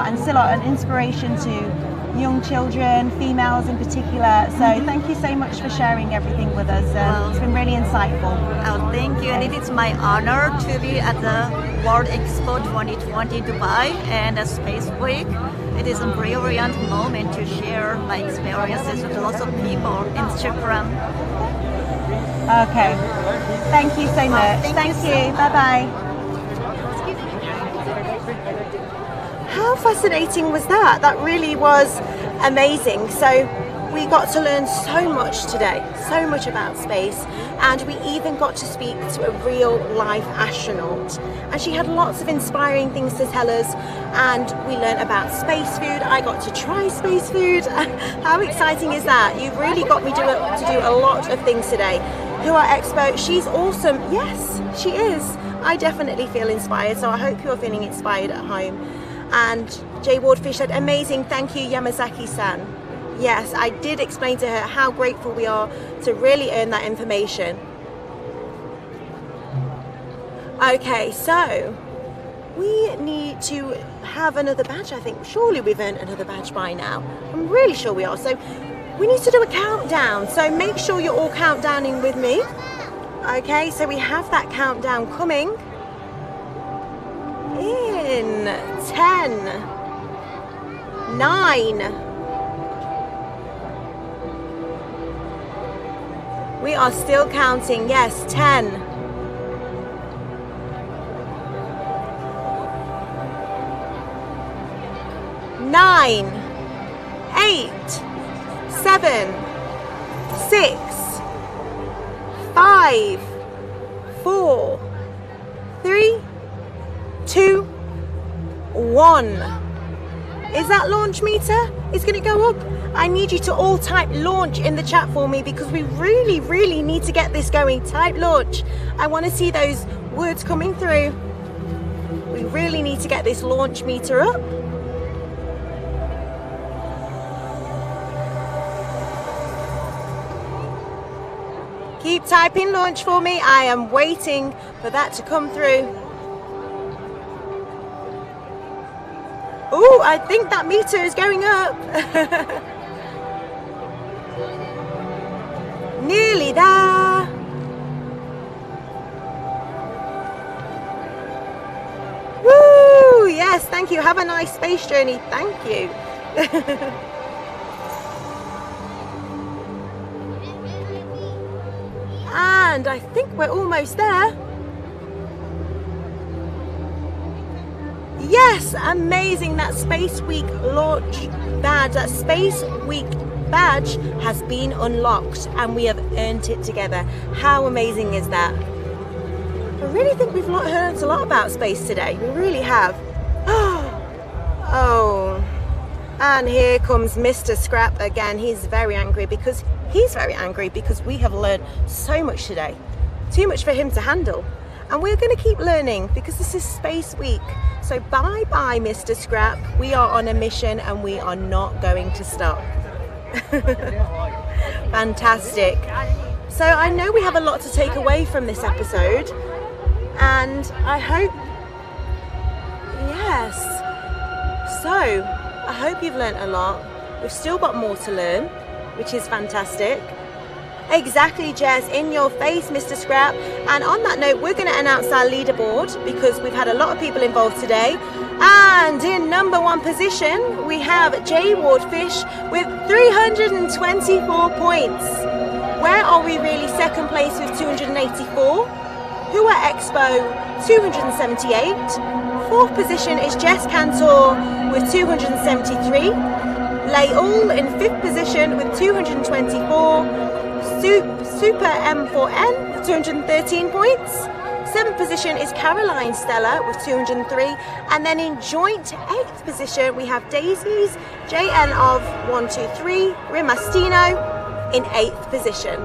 and still are an inspiration to young children, females in particular. So thank you so much for sharing everything with us. It's been really insightful. Oh, thank you. And it is my honor to be at the World Expo 2020 Dubai and the Space Week. It is a brilliant moment to share my experiences with lots of people in Shukran. Okay. Thank you so much. Thank you. Bye-bye. How fascinating was that? That really was amazing. So we got to learn so much today, so much about space, and we even got to speak to a real life astronaut. And she had lots of inspiring things to tell us, and we learned about space food. I got to try space food. How exciting is that? You've really got me to do a lot of things today. Hua Expo, she's awesome. Yes, she is. I definitely feel inspired, so I hope you're feeling inspired at home. And Jay Wardfish said, amazing, thank you Yamazaki-san. Yes, I did explain to her how grateful we are to really earn that information. Okay, so we need to have another badge, I think. Surely we've earned another badge by now. I'm really sure we are. So we need to do a countdown. So make sure you're all countdowning with me. Okay, so we have that countdown coming. In 10, 9, we are still counting, yes, 10, 9, 8, 7, 6, 5, 4, 3, 2, 1. Is that launch meter? It's going to go up. I need you to all type launch in the chat for me, because we really need to get this going. Type launch. I want to see those words coming through. We really need to get this launch meter up. Keep typing launch for me. I am waiting for that to come through. Oh, I think that meter is going up. thank you. Have a nice space journey. Thank you. And I think we're almost there. Yes, amazing. That Space Week launch badge, that Space Week badge has been unlocked and we have earned it together. How amazing is that? I really think we've learned a lot about space today. We really have. Oh, and here comes Mr. Scrap again. He's very angry because we have learned so much today. Too much for him to handle. And we're going to keep learning because this is Space Week. So bye bye, Mr. Scrap. We are on a mission and we are not going to stop. Fantastic. So I know we have a lot to take away from this episode, and I hope, yes. So I hope you've learned a lot. We've still got more to learn, which is fantastic. Exactly, Jess, in your face, Mr. Scrap. And on that note, we're going to announce our leaderboard because we've had a lot of people involved today. And in number 1 position, we have Jay Wardfish with 324 points. Where are we really? Second place with 284. Hua Expo, 278. 4th position is Jess Cantor with 273. Layul in 5th position with 224. Super M4N with 213 points. 7th position is Caroline Stella with 203. And then in joint 8th position, we have Daisy's JN of 123, Rimastino in 8th position.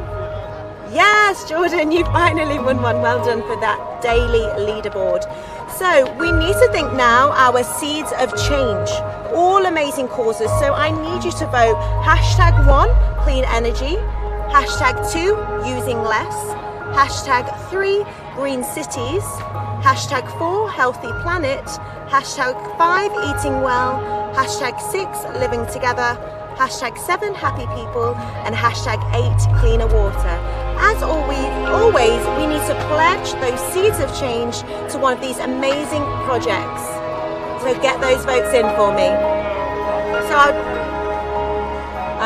Yes, Jordan, you finally won one. Well done for that daily leaderboard. So we need to think now our seeds of change, all amazing causes. So I need you to vote #1, clean energy, #2, using less, #3, green cities, #4, healthy planet, #5, eating well, #6, living together, #7, happy people, and #8, cleaner water. As always, we need to pledge those seeds of change to one of these amazing projects. So get those votes in for me.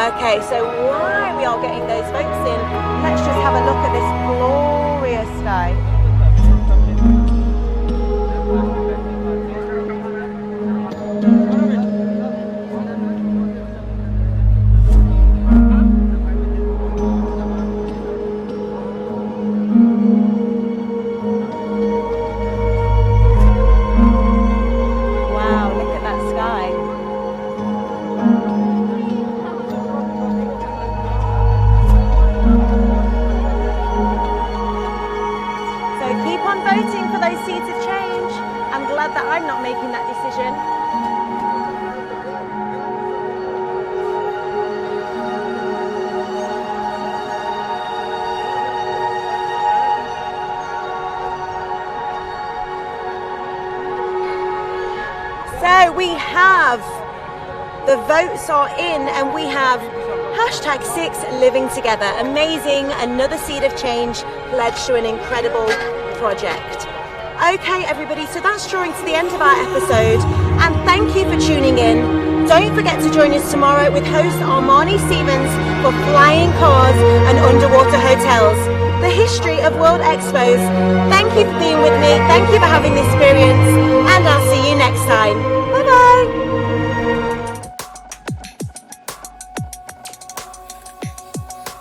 Okay, so while we are getting those votes in, let's just have a look at this glorious sky. That I'm not making that decision. So we have the votes are in and we have #6 living together. Amazing, another seed of change pledged to an incredible project. Okay, everybody, so that's drawing to the end of our episode, and thank you for tuning in. Don't forget to join us tomorrow with host Armani Stevens for flying cars and underwater hotels, the history of World Expos. Thank you for being with me, thank you for having the experience, and I'll see you next time. Bye-bye.